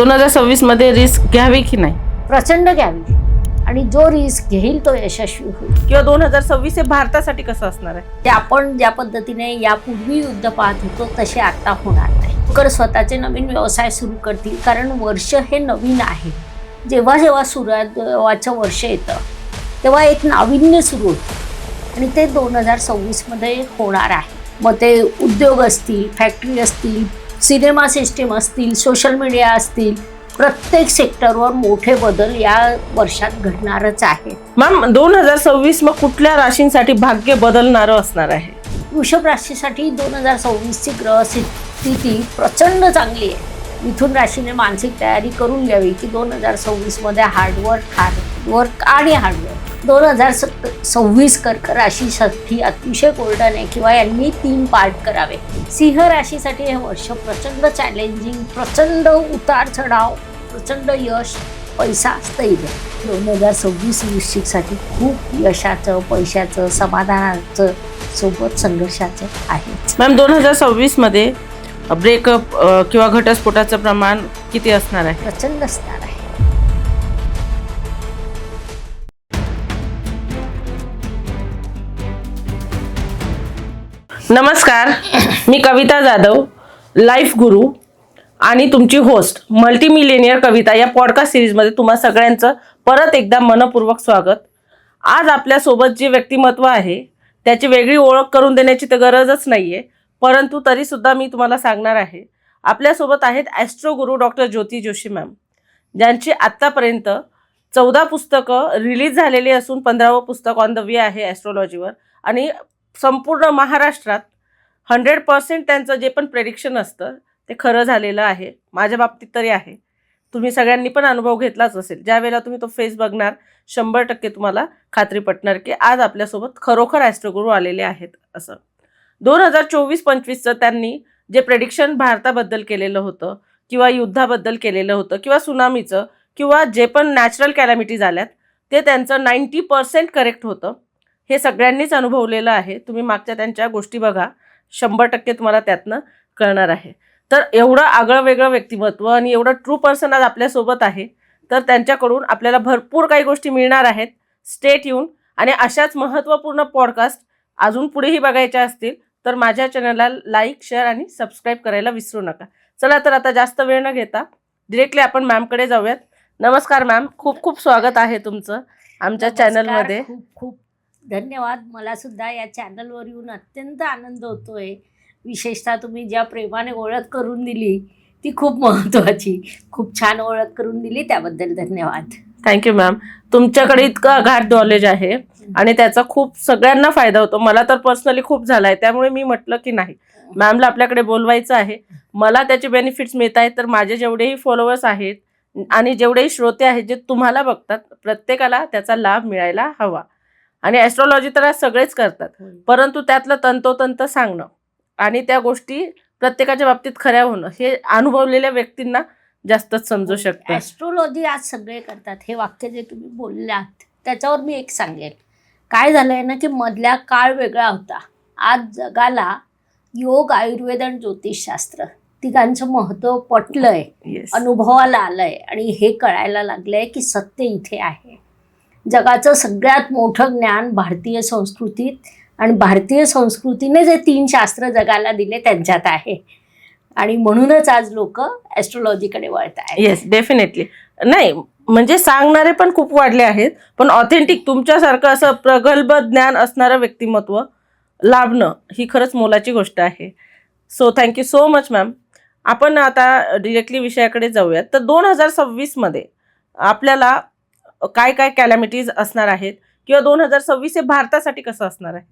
2026 मध्ये रिस्क घ्यावी की नाही? प्रचंड घ्यावी आणि जो रिस्क घेईल तो यशस्वी होईल. किंवा 2026 हे भारतासाठी कसं असणार आहे? ते आपण ज्या पद्धतीने यापूर्वी युद्ध पाहत होतो तसे आता होणार नाही. लोक स्वतःचे नवीन व्यवसाय सुरू करतील, कारण वर्ष हे नवीन आहे. जेव्हा जेव्हा सुरुवातीचं वर्ष येतं तेव्हा एक नाविन्य सुरू होतं आणि ते 2026 मध्ये होणार आहे. मग ते उद्योग असतील, फॅक्टरी असतील, सिनेमा सिस्टीम असतील, सोशल मीडिया असतील, प्रत्येक सेक्टरवर मोठे बदल या वर्षात घडणारच आहे. मॅम 2026 मग कुठल्या राशींसाठी भाग्य बदलणारं असणार आहे? वृषभ राशीसाठी 2026ची ग्रह स्थिती प्रचंड चांगली आहे. मिथुन राशीने मानसिक तयारी करून घ्यावी की 2026 मध्ये हार्डवर्क आणि हार्डवर्क. 2026 कर्क राशीसाठी अतिशय गोल्डन आहे किंवा यांनी 3 पार्ट करावे. सिंह राशीसाठी हे वर्ष प्रचंड चॅलेंजिंग, प्रचंड उतार चढाव, प्रचंड यश, पैसा, स्थैर्य. 2026 वृश्चिकसाठी खूप यशाचं, पैशाचं, समाधानाचं सोबत संघर्षाचं आहे. मॅम 2026 मध्ये ब्रेकअप किंवा घटस्फोटाचं प्रमाण किती असणार आहे? प्रचंड असणार आहे. नमस्कार, मी कविता जाधव, लाईफ गुरु आणि तुमची होस्ट मल्टीमिलेनियर कविता या पॉडकास्ट सिरीजमध्ये तुम्हा सगळ्यांचं परत एकदा मनपूर्वक स्वागत. आज आपल्यासोबत जे व्यक्तिमत्व आहे त्याची वेगळी ओळख करून देण्याची तर गरजच नाही आहे, परंतु तरीसुद्धा मी तुम्हाला सांगणार आहे. आपल्यासोबत आहेत ॲस्ट्रो गुरु डॉक्टर ज्योती जोशी मॅम, ज्यांची आत्तापर्यंत 14 पुस्तकं रिलीज झालेली असून 15वं पुस्तक ऑन द वे आहे ॲस्ट्रॉलॉजीवर. आणि संपूर्ण महाराष्ट्रात 100% त्यांचं जे पण प्रेडिक्शन असतं ते खरं झालेलं आहे. माझ्या बाबतीत तरी आहे. तुम्ही सगळ्यांनी पण अनुभव घेतलाच असेल. ज्या वेळेला तुम्ही तो फेस बघणार 100% तुम्हाला खात्री पटणार की आज आपल्यासोबत खरोखर ॲस्ट्रोगुरू आलेले आहेत. असं 2024-25चं त्यांनी जे प्रेडिक्शन भारताबद्दल केलेलं होतं किंवा युद्धाबद्दल केलेलं होतं किंवा सुनामीचं किंवा जे पण नॅचरल कॅलॅमिटीज आल्यात ते त्यांचं 90% करेक्ट होतं. हे सगळ्यांनीच अनुभवलेलं आहे. तुम्ही मागच्या त्यांच्या गोष्टी बघा, 100% तुम्हाला त्यातनं कळणार आहे. तर एवढं आगळं वेगळं व्यक्तिमत्व आणि एवढं ट्रू पर्सन आज आपल्यासोबत आहे, तर त्यांच्याकडून आपल्याला भरपूर काही गोष्टी मिळणार आहेत. Stay tune. आणि अशाच महत्त्वपूर्ण पॉडकास्ट अजून पुढेही बघायच्या असतील तर माझ्या चॅनलला लाईक, शेअर आणि सबस्क्राईब करायला विसरू नका. चला तर आता जास्त वेळ न घेता डिरेक्टली आपण मॅमकडे जाऊयात. नमस्कार मॅम, खूप खूप स्वागत आहे तुमचं आमच्या चॅनलमध्ये. खूप खूप धन्यवाद. मला सुद्धा या चॅनलवर येऊन अत्यंत आनंद होतोय. विशेषतः तुम्ही ज्या प्रेमाने ओळख करून दिली ती खूप महत्त्वाची. खूप छान ओळख करून दिली, त्याबद्दल धन्यवाद. Thank you ma'am. तुमच्याकडे इतकं अगाध नॉलेज आहे आणि त्याचा खूप सगळ्यांना फायदा होतो. मला तर पर्सनली खूप झाला आहे, त्यामुळे मी म्हटलं की नाही, मॅमला आपल्याकडे बोलवायचं आहे. मला त्याचे बेनिफिट्स मिळत आहेत, तर माझे जेवढेही फॉलोअर्स आहेत आणि जेवढेही श्रोते आहेत जे तुम्हाला बघतात, प्रत्येकाला त्याचा लाभ मिळायला हवा. आणि ॲस्ट्रॉलॉजी तर आज सगळेच करतात, परंतु त्यातलं तंतोतंत सांगणं आणि त्या गोष्टी प्रत्येकाच्या बाबतीत खऱ्या होणं हे अनुभवलेल्या व्यक्तींना जास्तच समजू शकतं. ॲस्ट्रोलॉजी आज सगळे करतात, हे वाक्य जे तुम्ही बोललात त्याच्यावर मी एक सांगेन. काय झालंय ना की मधल्या काळ वेगळा होता. आज जगाला योग, आयुर्वेद आणि ज्योतिषशास्त्र तिघांचं महत्त्व पटलंय, अनुभवाला आलंय आणि हे कळायला लागलंय की सत्य इथे आहे. जगाचं सगळ्यात मोठं ज्ञान भारतीय संस्कृतीत आणि भारतीय संस्कृतीने जे 3 शास्त्र जगाला दिले त्यांच्यात आहे. आणि म्हणूनच आज लोक ॲस्ट्रोलॉजीकडे वळत आहेत. Yes, definitely. नाही म्हणजे सांगणारे पण खूप वाढले आहेत, पण ऑथेंटिक तुमच्यासारखं असं प्रगल्भ ज्ञान असणारं व्यक्तिमत्व लाभणं ही खरंच मोलाची गोष्ट आहे. So thank you so much ma'am. आपण आता डिरेक्टली विषयाकडे जाऊयात. तर 2026 मध्ये आपल्याला काय काय कॅलॅमिटीज असणार आहेत किंवा 2026 हे भारतासाठी कसं असणार आहे?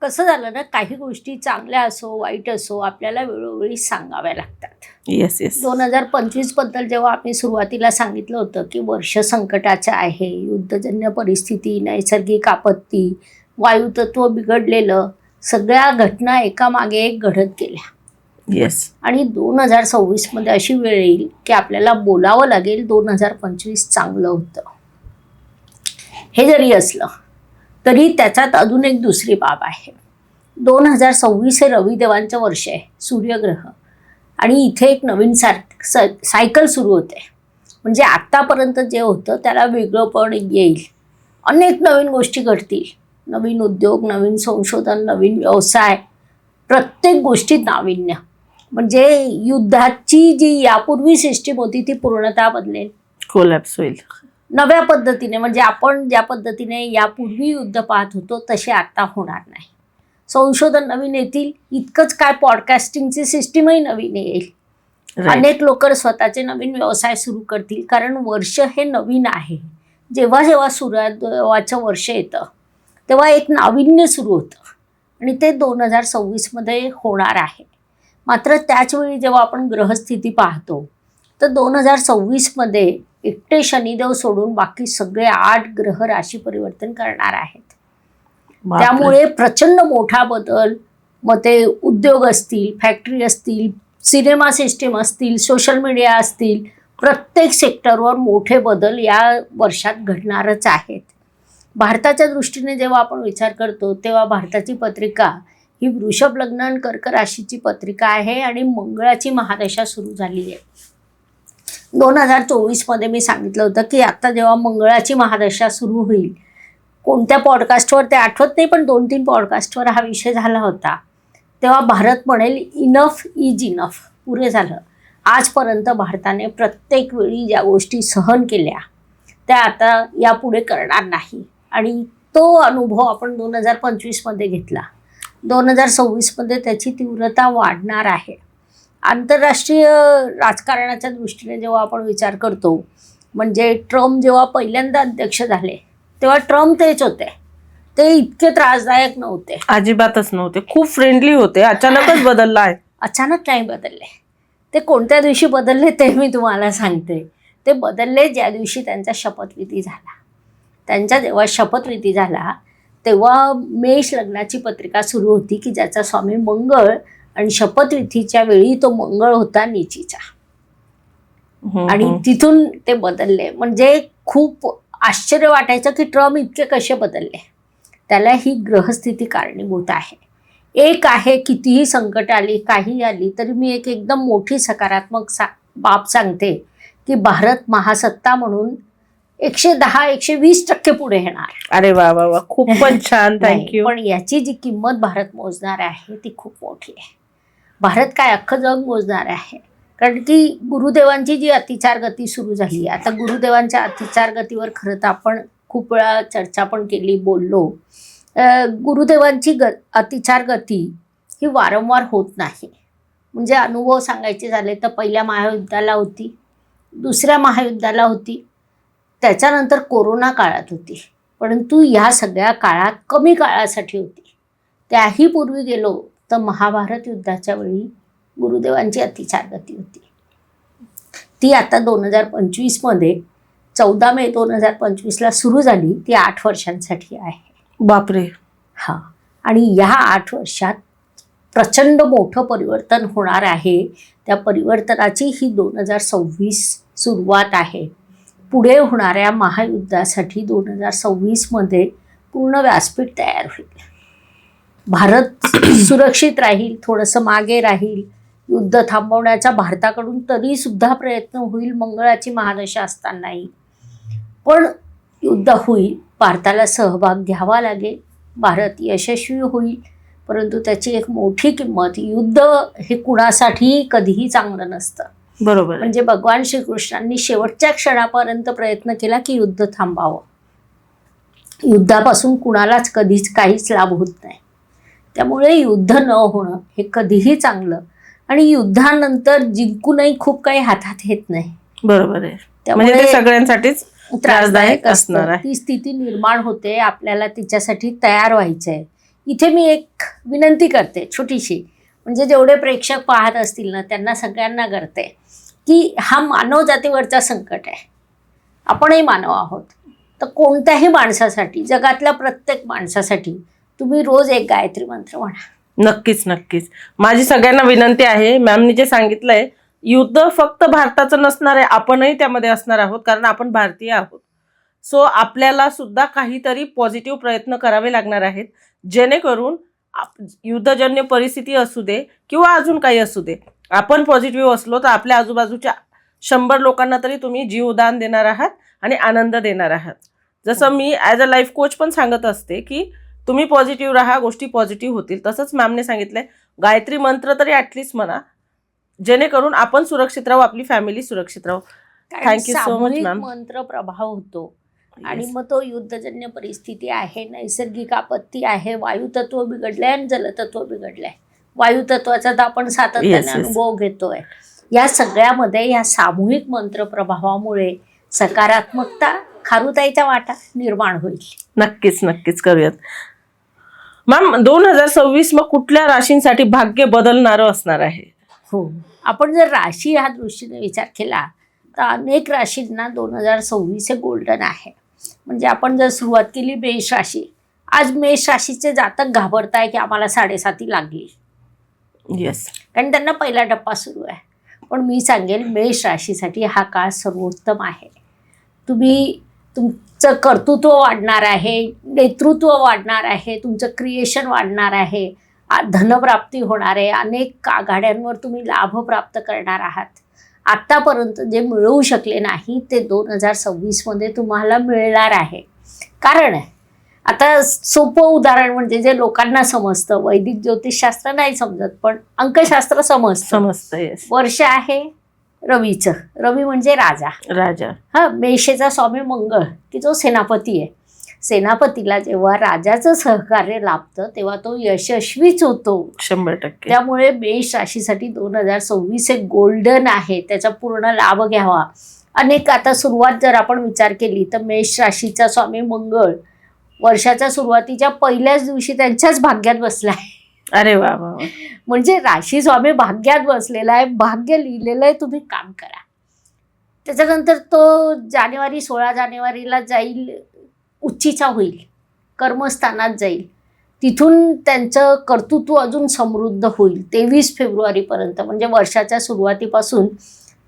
कसं झालं ना, काही गोष्टी चांगल्या असो वाईट असो आपल्याला वेळोवेळी सांगाव्या लागतात. Yes yes. 2025 बद्दल जेव्हा आम्ही सुरुवातीला सांगितलं होतं की वर्ष संकटाचं आहे, युद्धजन्य परिस्थिती, नैसर्गिक आपत्ती, वायुतत्व बिघडलेलं, सगळ्या घटना एकामागे एक घडत गेल्या. येस. आणि 2026 मध्ये अशी वेळ येईल की आपल्याला बोलावं लागेल 2025 चांगलं होतं. हे जरी असलं तरी त्याच्यात अजून एक दुसरी बाब आहे. 2026 हे रविदेवांचं वर्ष आहे. सूर्यग्रह आणि इथे एक नवीन सायकल सुरू होते. म्हणजे आत्तापर्यंत जे होतं त्याला वेगळं पण येईल. अनेक नवीन गोष्टी घडतील. नवीन उद्योग, नवीन संशोधन, नवीन व्यवसाय, प्रत्येक गोष्टीत नाविन्य. म्हणजे युद्धाची जी यापूर्वी सिस्टीम होती ती पूर्णतः बदलेल, कोलॅप्स होईल. नव्या पद्धतीने. म्हणजे आपण ज्या पद्धतीने यापूर्वी युद्ध पाहत होतो तसे आता होणार नाही. संशोधन नवीन येतील. इतकंच काय, पॉडकास्टिंगची सिस्टीमही नवीन येईल. अनेक लोक स्वतःचे नवीन व्यवसाय सुरू करतील. कारण वर्ष हे नवीन आहे. जेव्हा जेव्हा सुरुवातीचं वर्ष येतं तेव्हा एक नाविन्य सुरू होतं आणि ते 2026मध्ये होणार आहे. मात्र त्याचवेळी जेव्हा आपण ग्रहस्थिती पाहतो तर 2026मध्ये एकटे शनिदेव सोडून बाकी सगळे 8 ग्रह राशी परिवर्तन करणार आहेत. त्यामुळे प्रचंड मोठा बदल, मग ते उद्योग असतील, फॅक्टरी असतील, सिनेमा सिस्टीम असतील, सोशल मीडिया असतील, प्रत्येक सेक्टरवर मोठे बदल या वर्षात घडणारच आहेत. भारताच्या दृष्टीने जेव्हा आपण विचार करतो तेव्हा भारताची पत्रिका ही वृषभ लग्न आणि कर्क राशीची पत्रिका आहे आणि मंगळाची महादशा सुरू झाली आहे. 2024मध्ये मी सांगितलं होतं की आता जेव्हा मंगळाची महादशा सुरू होईल, कोणत्या पॉडकास्टवर ते आठवत नाही पण 2-3 पॉडकास्टवर हा विषय झाला होता, तेव्हा भारत म्हणेल इनफ इज इनफ, पुरे झालं. आजपर्यंत भारताने प्रत्येक वेळी ज्या गोष्टी सहन केल्या त्या आता यापुढे करणार नाही. आणि तो अनुभव आपण 2025मध्ये घेतला. 2026मध्ये त्याची तीव्रता वाढणार आहे. आंतरराष्ट्रीय राजकारणाच्या दृष्टीने जेव्हा आपण विचार करतो, म्हणजे ट्रम्प जेव्हा पहिल्यांदा अध्यक्ष झाले तेव्हा ट्रम्प तेच होते. ते इतके त्रासदायक नव्हते, अजिबातच नव्हते. खूप फ्रेंडली होते. अचानकच बदलला आहे. अचानक नाही बदलले. ते कोणत्या दिवशी बदलले ते मी तुम्हाला सांगते. ते बदलले ज्या दिवशी त्यांचा शपथविधी झाला. त्यांचा जेव्हा शपथविधी झाला तेव्हा मेष लग्नाची पत्रिका सुरू होती की ज्याचा स्वामी मंगळ, आणि शपथविधीच्या वेळी तो मंगळ होता नीचीचा. आणि तिथून ते बदलले. म्हणजे खूप आश्चर्य वाटायचं की ट्रम्प इतके कसे बदलले. त्याला ही ग्रहस्थिती कारणीभूत आहे. एक आहे, कितीही संकट आली, काही आली तरी मी एक एकदम मोठी सकारात्मक बाब सांगते की भारत महासत्ता म्हणून 110-120% पुढे येणार. अरे वा वा वा, खूपच छान, थँक्यू. पण याची जी किंमत भारत मोजणार आहे ती खूप मोठी आहे. भारत काय, अख्खं जग मोजणार आहे. कारण की गुरुदेवांची जी अतिचार गती सुरू झाली, आता गुरुदेवांच्या अतिचार गतीवर खरं तर आपण खूप वेळा चर्चा पण केली, बोललो. गुरुदेवांची अतिचार गती ही वारंवार होत नाही. म्हणजे अनुभव सांगायचे झाले तर पहिल्या महायुद्धाला होती, दुसऱ्या महायुद्धाला होती, त्याच्यानंतर कोरोना काळात होती. परंतु ह्या सगळ्या काळात कमी काळासाठी होती. त्याही पूर्वी गेलो तर महाभारत युद्धाच्या वेळी गुरुदेवांची अतिचार गती होती. ती आता 2025मध्ये 14 मे 2025ला सुरू झाली. ती 8 वर्षांसाठी आहे. बापरे. हां. आणि ह्या 8 वर्षात प्रचंड मोठं परिवर्तन होणार आहे. त्या परिवर्तनाची ही 2026 सुरुवात आहे. पुढे होणाऱ्या महायुद्धासाठी 2026मध्ये पूर्ण व्यासपीठ तयार होईल. भारत सुरक्षित राहील, थोडंसं मागे राहील. युद्ध थांबवण्याचा भारताकडून तरीसुद्धा प्रयत्न होईल मंगळाची महादशा असतानाही. पण युद्ध होईल, भारताला सहभाग घ्यावा लागेल, भारत यशस्वी होईल. परंतु त्याची एक मोठी किंमत, युद्ध हे कुणासाठीही कधीही चांगलं नसतं. बरोबर. म्हणजे भगवान श्रीकृष्णांनी शेवटच्या क्षणापर्यंत प्रयत्न केला की युद्ध थांबावं. युद्धापासून कुणालाच कधीच काहीच लाभ होत नाही. त्यामुळे युद्ध न होणं हे कधीही चांगलं. आणि युद्धानंतर जिंकूनही खूप काही हातात येत नाही. बरोबर आहे. त्यामुळे ते सगळ्यांसाठीच त्रासदायक असणार आहे. ती स्थिती निर्माण होते. आपल्याला तिच्यासाठी तयार व्हायचं आहे. इथे मी एक विनंती करते छोटीशी, म्हणजे जेवढे प्रेक्षक पाहत असतील ना त्यांना सगळ्यांना करते की हा मानव जातीवरचा संकट आहे. आपणही मानव आहोत. तर कोणत्याही माणसासाठी, जगातल्या प्रत्येक माणसासाठी तुम्ही रोज एक गायत्री मंत्र म्हणा. नक्कीच नक्कीच. माझी सगळ्यांना विनंती आहे, मॅमनी जे सांगितलंय, युद्ध फक्त भारताचं नसणार आहे, आपणही त्यामध्ये असणार आहोत, कारण आपण भारतीय आहोत. सो आपल्याला सुद्धा काहीतरी पॉझिटिव्ह प्रयत्न करावे लागणार आहेत, जेणेकरून युद्धजन्य परिस्थिती असू दे किंवा अजून काही असू दे, आपण पॉझिटिव्ह असलो तर आपल्या आजूबाजूच्या 100 लोकांना तरी तुम्ही जीवदान देणार आहात आणि आनंद देणार आहात. जसं मी ॲज अ लाईफ कोच पण सांगत असते की तुम्ही पॉझिटिव्ह राहा, गोष्टी पॉझिटिव्ह होतील. तसंच मॅमने सांगितलंय गायत्री मंत्र तरी ॲटलिस्ट म्हणा, जेणेकरून आपण सुरक्षित राहू, आपली फॅमिली सुरक्षित राहू. थँक्यू सो मच सामूहिक मॅम. मंत्र प्रभाव होतो आणि Yes. मग तो युद्धजन्य परिस्थिती आहे, नैसर्गिक आपत्ती आहे, वायुतत्व बिघडलंय आणि जलतत्व बिघडलंय. वायुतत्वाचा तर आपण सातत्याने Yes, yes. अनुभव घेतोय. या सगळ्यामध्ये या सामूहिक मंत्र प्रभावामुळे सकारात्मकता, खारुताईचा वाटा निर्माण होईल. नक्कीच नक्कीच करूयात. मॅम 2026 मग कुठल्या राशींसाठी भाग्य बदलणारं असणार आहे? हो, आपण जर राशी ह्या दृष्टीने विचार केला तर अनेक राशींना 2026 हे गोल्डन आहे. म्हणजे आपण जर सुरुवात केली मेष राशी, आज मेष राशीचे जातक घाबरताय की आम्हाला 7.5 लागली, येस. कारण त्यांना पहिला टप्पा सुरू आहे. पण मी सांगेल मेष राशीसाठी हा काळ सर्वोत्तम आहे. तुमचं कर्तृत्व वाढणार आहे, नेतृत्व वाढणार आहे, तुमचं क्रिएशन वाढणार आहे, धनप्राप्ती होणार आहे, अनेक आघाड्यांवर तुम्ही लाभ प्राप्त करणार आहात. आत्तापर्यंत जे मिळवू शकले नाही ते 2026मध्ये तुम्हाला मिळणार आहे. कारण आता सोपं उदाहरण म्हणजे जे लोकांना समजतं, वैदिक ज्योतिषशास्त्र नाही समजत पण अंकशास्त्र समजतं. येस. वर्ष आहे रवीचं. रवी म्हणजे राजा. राजा. हा, मेषेचा स्वामी मंगळ की जो सेनापती आहे. सेनापतीला जेव्हा राजाचं सहकार्य लाभतं तेव्हा तो यशस्वीच होतो. 100%. त्यामुळे मेष राशीसाठी 2026 हे गोल्डन आहे, त्याचा पूर्ण लाभ घ्यावा. अनेक आता सुरुवात जर आपण विचार केली तर मेष राशीचा स्वामी मंगळ वर्षाच्या सुरुवातीच्या पहिल्याच दिवशी त्यांच्याच भाग्यात बसलाय. अरे वा वा. म्हणजे राशी स्वामी भाग्यात बसलेला आहे, भाग्य लिहिलेलं आहे, तुम्ही काम करा. त्याच्यानंतर तो 16 जानेवारीला जाईल, उच्चीचा होईल, कर्मस्थानात जाईल. तिथून त्यांचं कर्तृत्व अजून समृद्ध होईल 23 फेब्रुवारीपर्यंत. म्हणजे वर्षाच्या सुरुवातीपासून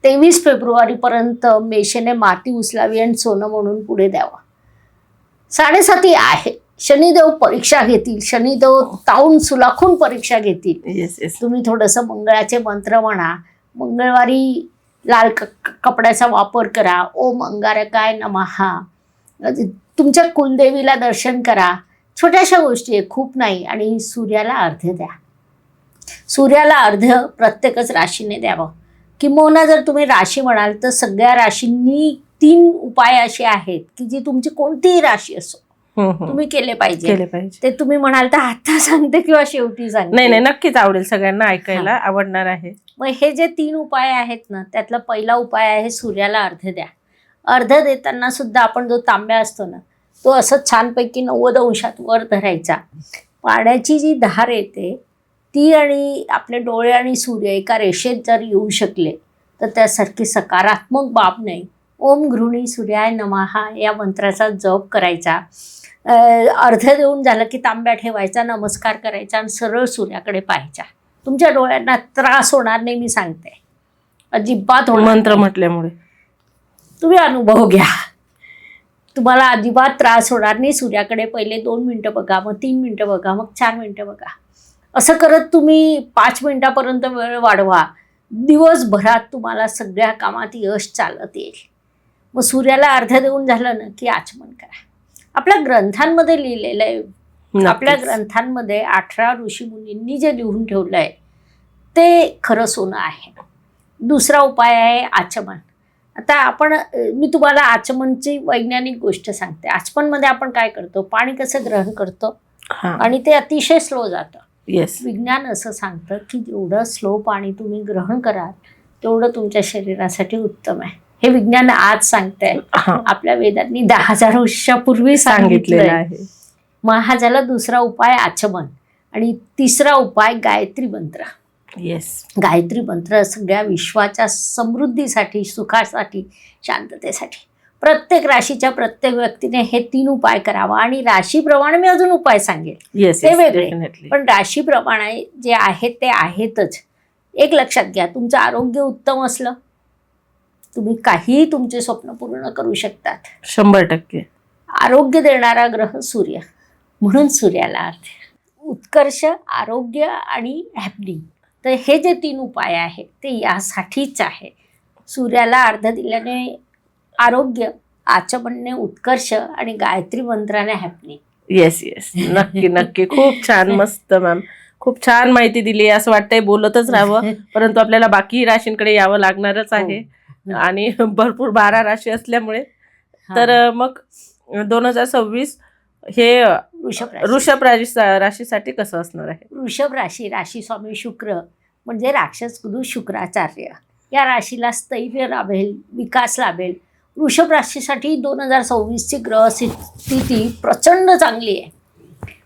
23 फेब्रुवारीपर्यंत मेषेने माती उचलावी आणि सोनं म्हणून पुढे द्यावं. 7.5 आहे. शनिदेव परीक्षा घेतील, शनिदेव ताऊन सुलाखून परीक्षा घेतील. Yes yes. तुम्ही थोडंसं मंगळाचे मंत्र म्हणा, मंगळवारी लाल कपड्याचा वापर करा, ओम अंगारकाय नमः, तुमच्या कुलदेवीला दर्शन करा. छोट्याशा गोष्टी आहे, खूप नाही. आणि सूर्याला अर्ध्य द्या. सूर्याला अर्ध्य प्रत्येकच राशीने द्यावं. किंबहुना जर तुम्ही राशी म्हणाल तर सगळ्या राशींनी 3 उपाय असे आहेत की जी तुमची कोणतीही राशी असो तुम्ही केले पाहिजे. ते तुम्ही म्हणाल तर आता सांगते किंवा शेवटी सांगते? नाही, नक्कीच आवडेल, सगळ्यांना ऐकायला आवडणार आहे. मग हे जे 3 उपाय आहेत ना, त्यातला पहिला उपाय आहे सूर्याला अर्ध्य द्या. अर्ध्य देताना सुद्धा आपण जो तांब्या असतो ना, तो असं छानपैकी 90 अंशात वर धरायचा. पाण्याची जी धार येते ती आणि आपले डोळे आणि सूर्य एका रेषेत जर येऊ शकले तर त्यासारखी सकारात्मक बाब नाही. ओम गृहिणी सूर्याय नमः या मंत्राचा जप करायचा. अर्ध्य देऊन झालं की तांब्या ठेवायचा, नमस्कार करायचा आणि सरळ सूर्याकडे पाहायचा. तुमच्या डोळ्यांना त्रास होणार नाही, मी सांगते, अजिबात होणार मंत्र नाही. म्हटल्यामुळे तुम्ही अनुभव घ्या, तुम्हाला अजिबात त्रास होणार नाही. सूर्याकडे पहिले 2 मिनटं बघा, मग 3 मिनटं बघा, मग 4 मिनटं बघा. असं करत तुम्ही 5 मिनटापर्यंत वेळ वाढवा. दिवसभरात तुम्हाला सगळ्या कामात यश चालत येईल. मग सूर्याला अर्ध्य देऊन झालं ना की आचमन करा. आपल्या ग्रंथांमध्ये लिहिलेलं आहे, आपल्या ग्रंथांमध्ये 18 ऋषीमुनींनी जे लिहून ठेवलं आहे ते खरं सोनं आहे. दुसरा उपाय आहे आचमन. आता मी तुम्हाला आचमनची वैज्ञानिक गोष्ट सांगते. आचमनमध्ये आपण काय करतो, पाणी कसं ग्रहण करतो आणि ते अतिशय स्लो जातं. विज्ञान असं सांगतं की जेवढं स्लो पाणी तुम्ही ग्रहण कराल तेवढं तुमच्या शरीरासाठी उत्तम आहे. हे विज्ञान आज सांगतंय, आपल्या वेदांनी 10,000 वर्षापूर्वी सांगितलेलं आहे. मग हा झाला दुसरा उपाय आचमन. आणि तिसरा उपाय गायत्री मंत्र. गायत्री मंत्र सगळ्या विश्वाच्या समृद्धीसाठी, सुखासाठी, शांततेसाठी. प्रत्येक राशीच्या प्रत्येक व्यक्तीने हे 3 उपाय करावा. आणि राशीप्रमाणे मी अजून उपाय सांगेल, ते वेगळे, पण राशीप्रमाणे जे आहेत ते आहेतच. एक लक्षात घ्या, तुमचं आरोग्य उत्तम असलं तुम्ही काहीही तुमचे स्वप्न पूर्ण करू शकतात. 100%. आरोग्य देणारा ग्रह सूर्य, म्हणून सूर्याला अर्ध्य. उत्कर्ष, आरोग्य आणि हॅपनिंग तर हे जे 3 उपाय आहेत ते यासाठीच आहे. सूर्याला अर्घ्य दिल्याने आरोग्य, आचमनने उत्कर्ष आणि गायत्री मंत्राने हॅपनिंग. येस येस, नक्की नक्की. खूप छान, मस्त मॅम. खूप छान माहिती दिली. असं वाटतंय बोलतच राहावं, परंतु आपल्याला बाकी राशींकडे यावं लागणारच आहे. आणि भरपूर 12 राशी असल्यामुळे तर मग 2026 हे वृषभ राशीसाठी कसं असणार आहे? वृषभ राशी स्वामी शुक्र म्हणजे राक्षस गुरु शुक्राचार्य. या राशीला स्थैर्य लाभेल, विकास लाभेल. वृषभ राशीसाठी 2026ची ग्रह स्थिती प्रचंड चांगली आहे.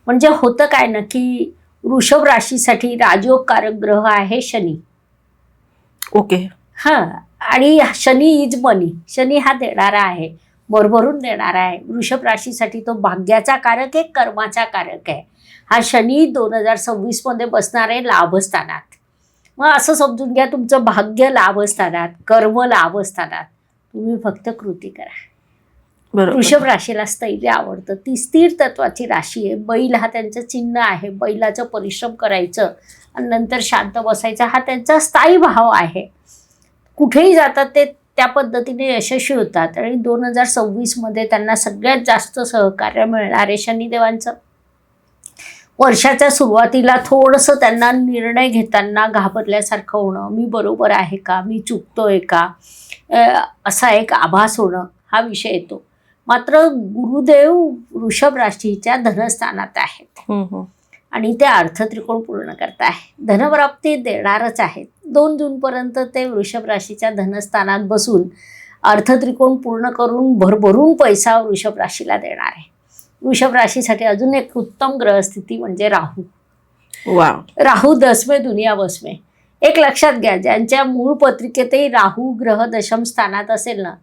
म्हणजे होतं काय ना की वृषभ राशीसाठी राजयोगकारक ग्रह आहे शनी. ओके. आणि शनी इज मनी. शनी हा देणारा आहे, भरभरून देणारा आहे. वृषभ राशीसाठी तो भाग्याचा कारक आहे, कर्माचा कारक आहे. हा शनी 2026 मध्ये बसणार आहे लाभस्थानात. मग असं समजून घ्या, तुमचं भाग्य लाभस्थानात, कर्म लाभस्थानात. तुम्ही फक्त कृती करा. वृषभ राशीला स्थैर्य आवडतं. ती स्थिर तत्वाची राशी आहे. बैल हा त्यांचं चिन्ह आहे. बैलाचं परिश्रम करायचं आणि नंतर शांत बसायचं हा त्यांचा स्थायी भाव आहे. कुठेही जातात ते त्या पद्धतीने यशस्वी होतात. आणि 2026 मध्ये त्यांना सगळ्यात जास्त सहकार्य मिळणार आहे शनिदेवांचं. वर्षाच्या सुरुवातीला थोडंसं त्यांना निर्णय घेताना घाबरल्यासारखं होणं, मी बरोबर आहे का, मी चुकतोय का, असा एक आभास होणं हा विषय येतो. मात्र गुरुदेव वृषभ राशीच्या धनस्थानात आहेत आणि ते अर्थत्रिकोण पूर्ण करत आहे. धनप्राप्ती देणारच आहेत. 2 जूनपर्यंत ते वृषभ राशीच्या धनस्थानात बसून अर्थत्रिकोण पूर्ण करून भरभरून पैसा वृषभ राशीला देणार आहे. वृषभ राशीसाठी अजून एक उत्तम ग्रहस्थिती म्हणजे राहू. राहू दसमे दुनिया बसमे. एक लक्षात घ्या, ज्यांच्या मूळ पत्रिकेतही राहू ग्रह दशम स्थानात असेल ना,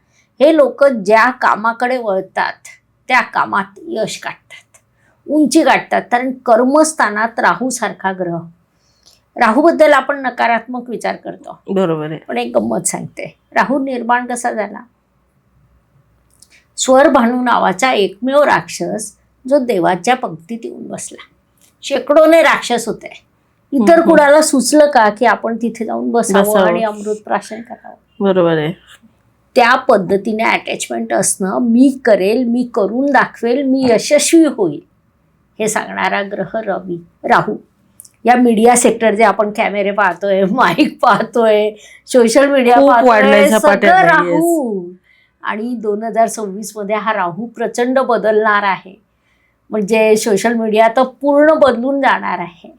हे लोक ज्या कामाकडे वळतात त्या कामात यश गाठतात, उंची गाठतात. कारण कर्मस्थानात राहू सारखा ग्रह. राहूबद्दल आपण नकारात्मक विचार करतो, बरोबर आहे. पण एक गंमत सांगते. राहू निर्माण कसा झाला? स्वरभानू नावाचा एकमेव राक्षस जो देवाच्या पंक्तीत येऊन बसला. शेकडोने राक्षस होते. इतर कुणाला सुचलं का की आपण तिथे जाऊन बसावं आणि अमृत प्राशन करावं? बरोबर आहे. त्या पद्धतीने अटॅचमेंट असणं, मी करेल, मी करून दाखवेल, मी यशस्वी होईल, हे सांगणारा ग्रह राहू. या मीडिया सेक्टर जे आपण कॅमेरे पाहतोय, माईक पाहतोय, सोशल मीडिया पाहतोय, सगळं राहू. आणि 2026 मध्ये हा राहू प्रचंड बदलणार आहे. म्हणजे सोशल मीडिया तर पूर्ण बदलून जाणार आहे.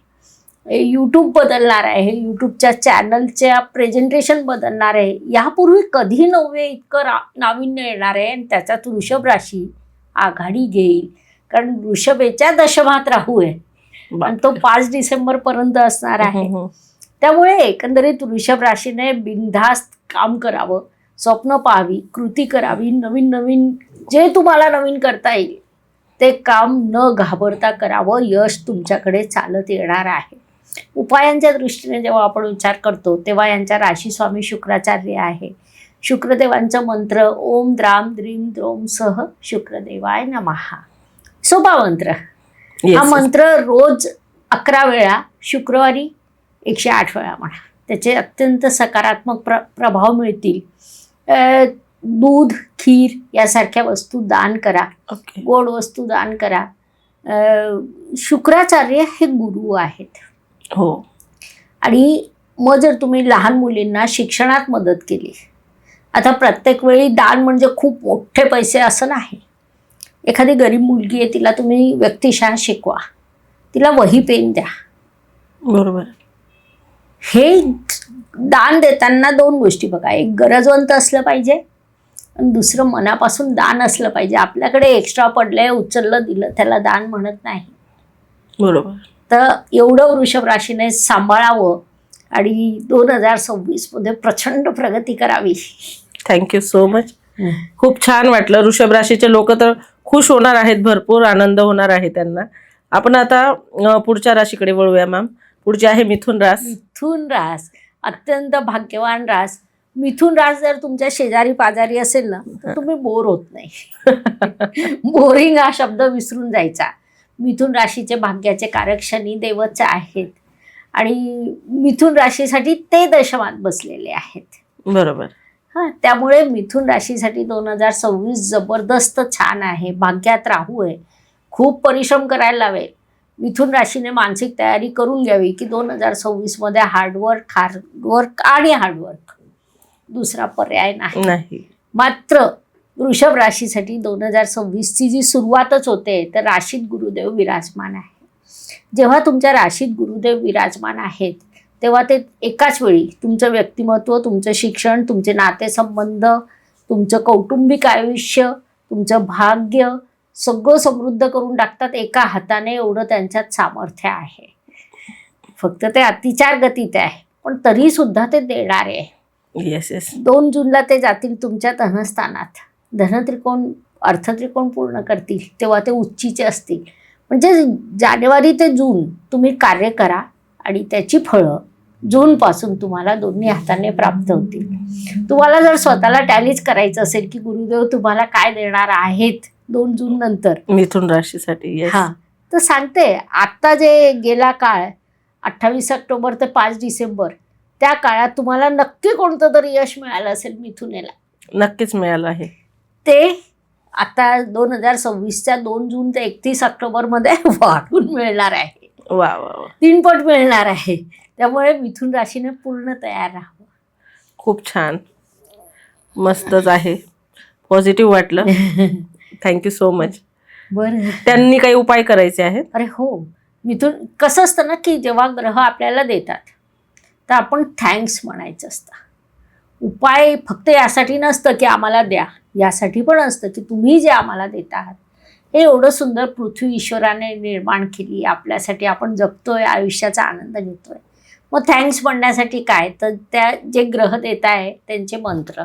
यूट्यूब बदलणार आहे. यूट्यूबच्या चॅनलच्या प्रेझेंटेशन बदलणार आहे. यापूर्वी कधी नव्हे इतकं नाविन्य येणार आहे. आणि त्याच्यात वृषभ राशी आघाडी घेईल. कारण वृषभेच्या दशमात राहू आहे आणि तो 5 डिसेंबरपर्यंत असणार आहे. त्यामुळे एकंदरीत वृषभ राशीने बिनधास्त काम करावं, स्वप्न पाहावी, कृती करावी, नवीन नवीन जे तुम्हाला नवीन करता येईल ते काम न घाबरता करावं. यश तुमच्याकडे चालत येणार आहे. उपायांच्या दृष्टीने जेव्हा आपण विचार करतो तेव्हा यांच्या राशी स्वामी शुक्राचार्य आहे. शुक्रदेवांचा मंत्र ओम द्राम द्रीम द्रोम सह शुक्रदेवाय नमः. सोपा मंत्र. हा मंत्र रोज 11 वेळा, शुक्रवारी 108 वेळा म्हणा. त्याचे अत्यंत सकारात्मक प्रभाव मिळतील. दूध, खीर यासारख्या वस्तू दान करा. गोड वस्तू दान करा. शुक्राचार्य हे गुरु आहेत. हो. आणि मग जर तुम्ही लहान मुलींना शिक्षणात मदत केली, आता प्रत्येक वेळी दान म्हणजे खूप मोठे पैसे असं नाही. एखादी गरीब मुलगी आहे, तिला तुम्ही व्यक्तिशः शिकवा, तिला वही पेन द्या. बरोबर. हे दान देताना 2 गोष्टी बघा. एक गरजवंत असलं पाहिजे आणि दुसरं मनापासून दान असलं पाहिजे. आपल्याकडे एक्स्ट्रा पडलंय, उचललं दिलं, त्याला दान म्हणत नाही. बरोबर. तर एवढं वृषभ राशीने सांभाळावं आणि 2026 मध्ये प्रचंड प्रगती करावी. Thank you so much. खूप छान वाटलं. वृषभ राशीचे लोक तर खुश होणार आहेत, भरपूर आनंद होणार आहे त्यांना. आपण आता पुढच्या राशीकडे वळूया मॅम. पुढची आहे मिथुन रास. मिथुन रास अत्यंत भाग्यवान रास. मिथुन रास जर तुमच्या शेजारी पाजारी असेल ना तर तुम्ही बोर होत नाही. बोरिंग हा शब्द विसरून जायचा. मिथुन राशीचे भाग्याचे कारक शनी देवच आहेत आणि मिथुन राशीसाठी ते दशमात बसलेले आहेत. बरोबर. हा, त्यामुळे मिथुन राशीसाठी 2026 जबरदस्त छान आहे. भाग्यात राहू आहे, खूप परिश्रम करायला लावेल. मिथुन राशीने मानसिक तयारी करून घ्यावी की 2026 मध्ये हार्डवर्क आणि हार्डवर्क, दुसरा पर्याय नाही. मात्र वृषभ राशीसाठी 2026ची जी सुरुवातच होते तर राशीत गुरुदेव विराजमान आहे. जेव्हा तुमच्या राशीत गुरुदेव विराजमान आहेत तेव्हा ते एकाच वेळी तुमचं व्यक्तिमत्व, तुमचं शिक्षण, तुमचे नातेसंबंध, तुमचं कौटुंबिक आयुष्य, तुमचं भाग्य सगळं समृद्ध करून टाकतात एका हाताने. एवढं त्यांच्यात सामर्थ्य आहे. फक्त ते अतिचार गतीत आहे, पण तरी सुद्धा ते देणारे आहे. Yes yes. 2 जूनला ते जातील तुमच्या धनस्थानात. धनत्रिकोण, अर्थत्रिकोण पूर्ण करतील तेव्हा ते उच्चीचे असतील. म्हणजे जानेवारी ते जून तुम्ही कार्य करा आणि त्याची फळं जूनपासून तुम्हाला दोन्ही हाताने प्राप्त होतील. तुम्हाला जर स्वतःला टॅलीच करायचं असेल की गुरुदेव तुम्हाला काय देणार आहेत 2 जून नंतर मिथुन राशीसाठी, हा, तर सांगते. आता जे गेला काळ 28 ऑक्टोबर ते 5 डिसेंबर त्या काळात तुम्हाला नक्की कोणतं तरी यश मिळालं असेल मिथुनेला. नक्कीच मिळालं आहे. ते आता 2026च्या 2 जून ते 31 ऑक्टोबरमध्ये वाढून मिळणार आहे. वा वा वा. 3 पट मिळणार आहे. त्यामुळे मिथुन राशीने पूर्ण तयार राहावं. खूप छान, मस्तच आहे. पॉझिटिव्ह वाटलं. Thank you so much. बरं, त्यांनी काही उपाय करायचे आहेत? अरे हो, मिथुन कसं असतं ना की जेव्हा ग्रह आपल्याला देतात तर आपण थँक्स म्हणायचं असतं. उपाय फक्त यासाठी नसतं की आम्हाला द्या, यासाठी पण असतं की तुम्ही जे आम्हाला देत आहात हे एवढं सुंदर पृथ्वी ईश्वराने निर्माण केली आपल्यासाठी, आपण जगतोय, आयुष्याचा आनंद घेतोय. मग थँक्स म्हणण्यासाठी काय, तर त्या जे ग्रह देत आहे त्यांचे मंत्र.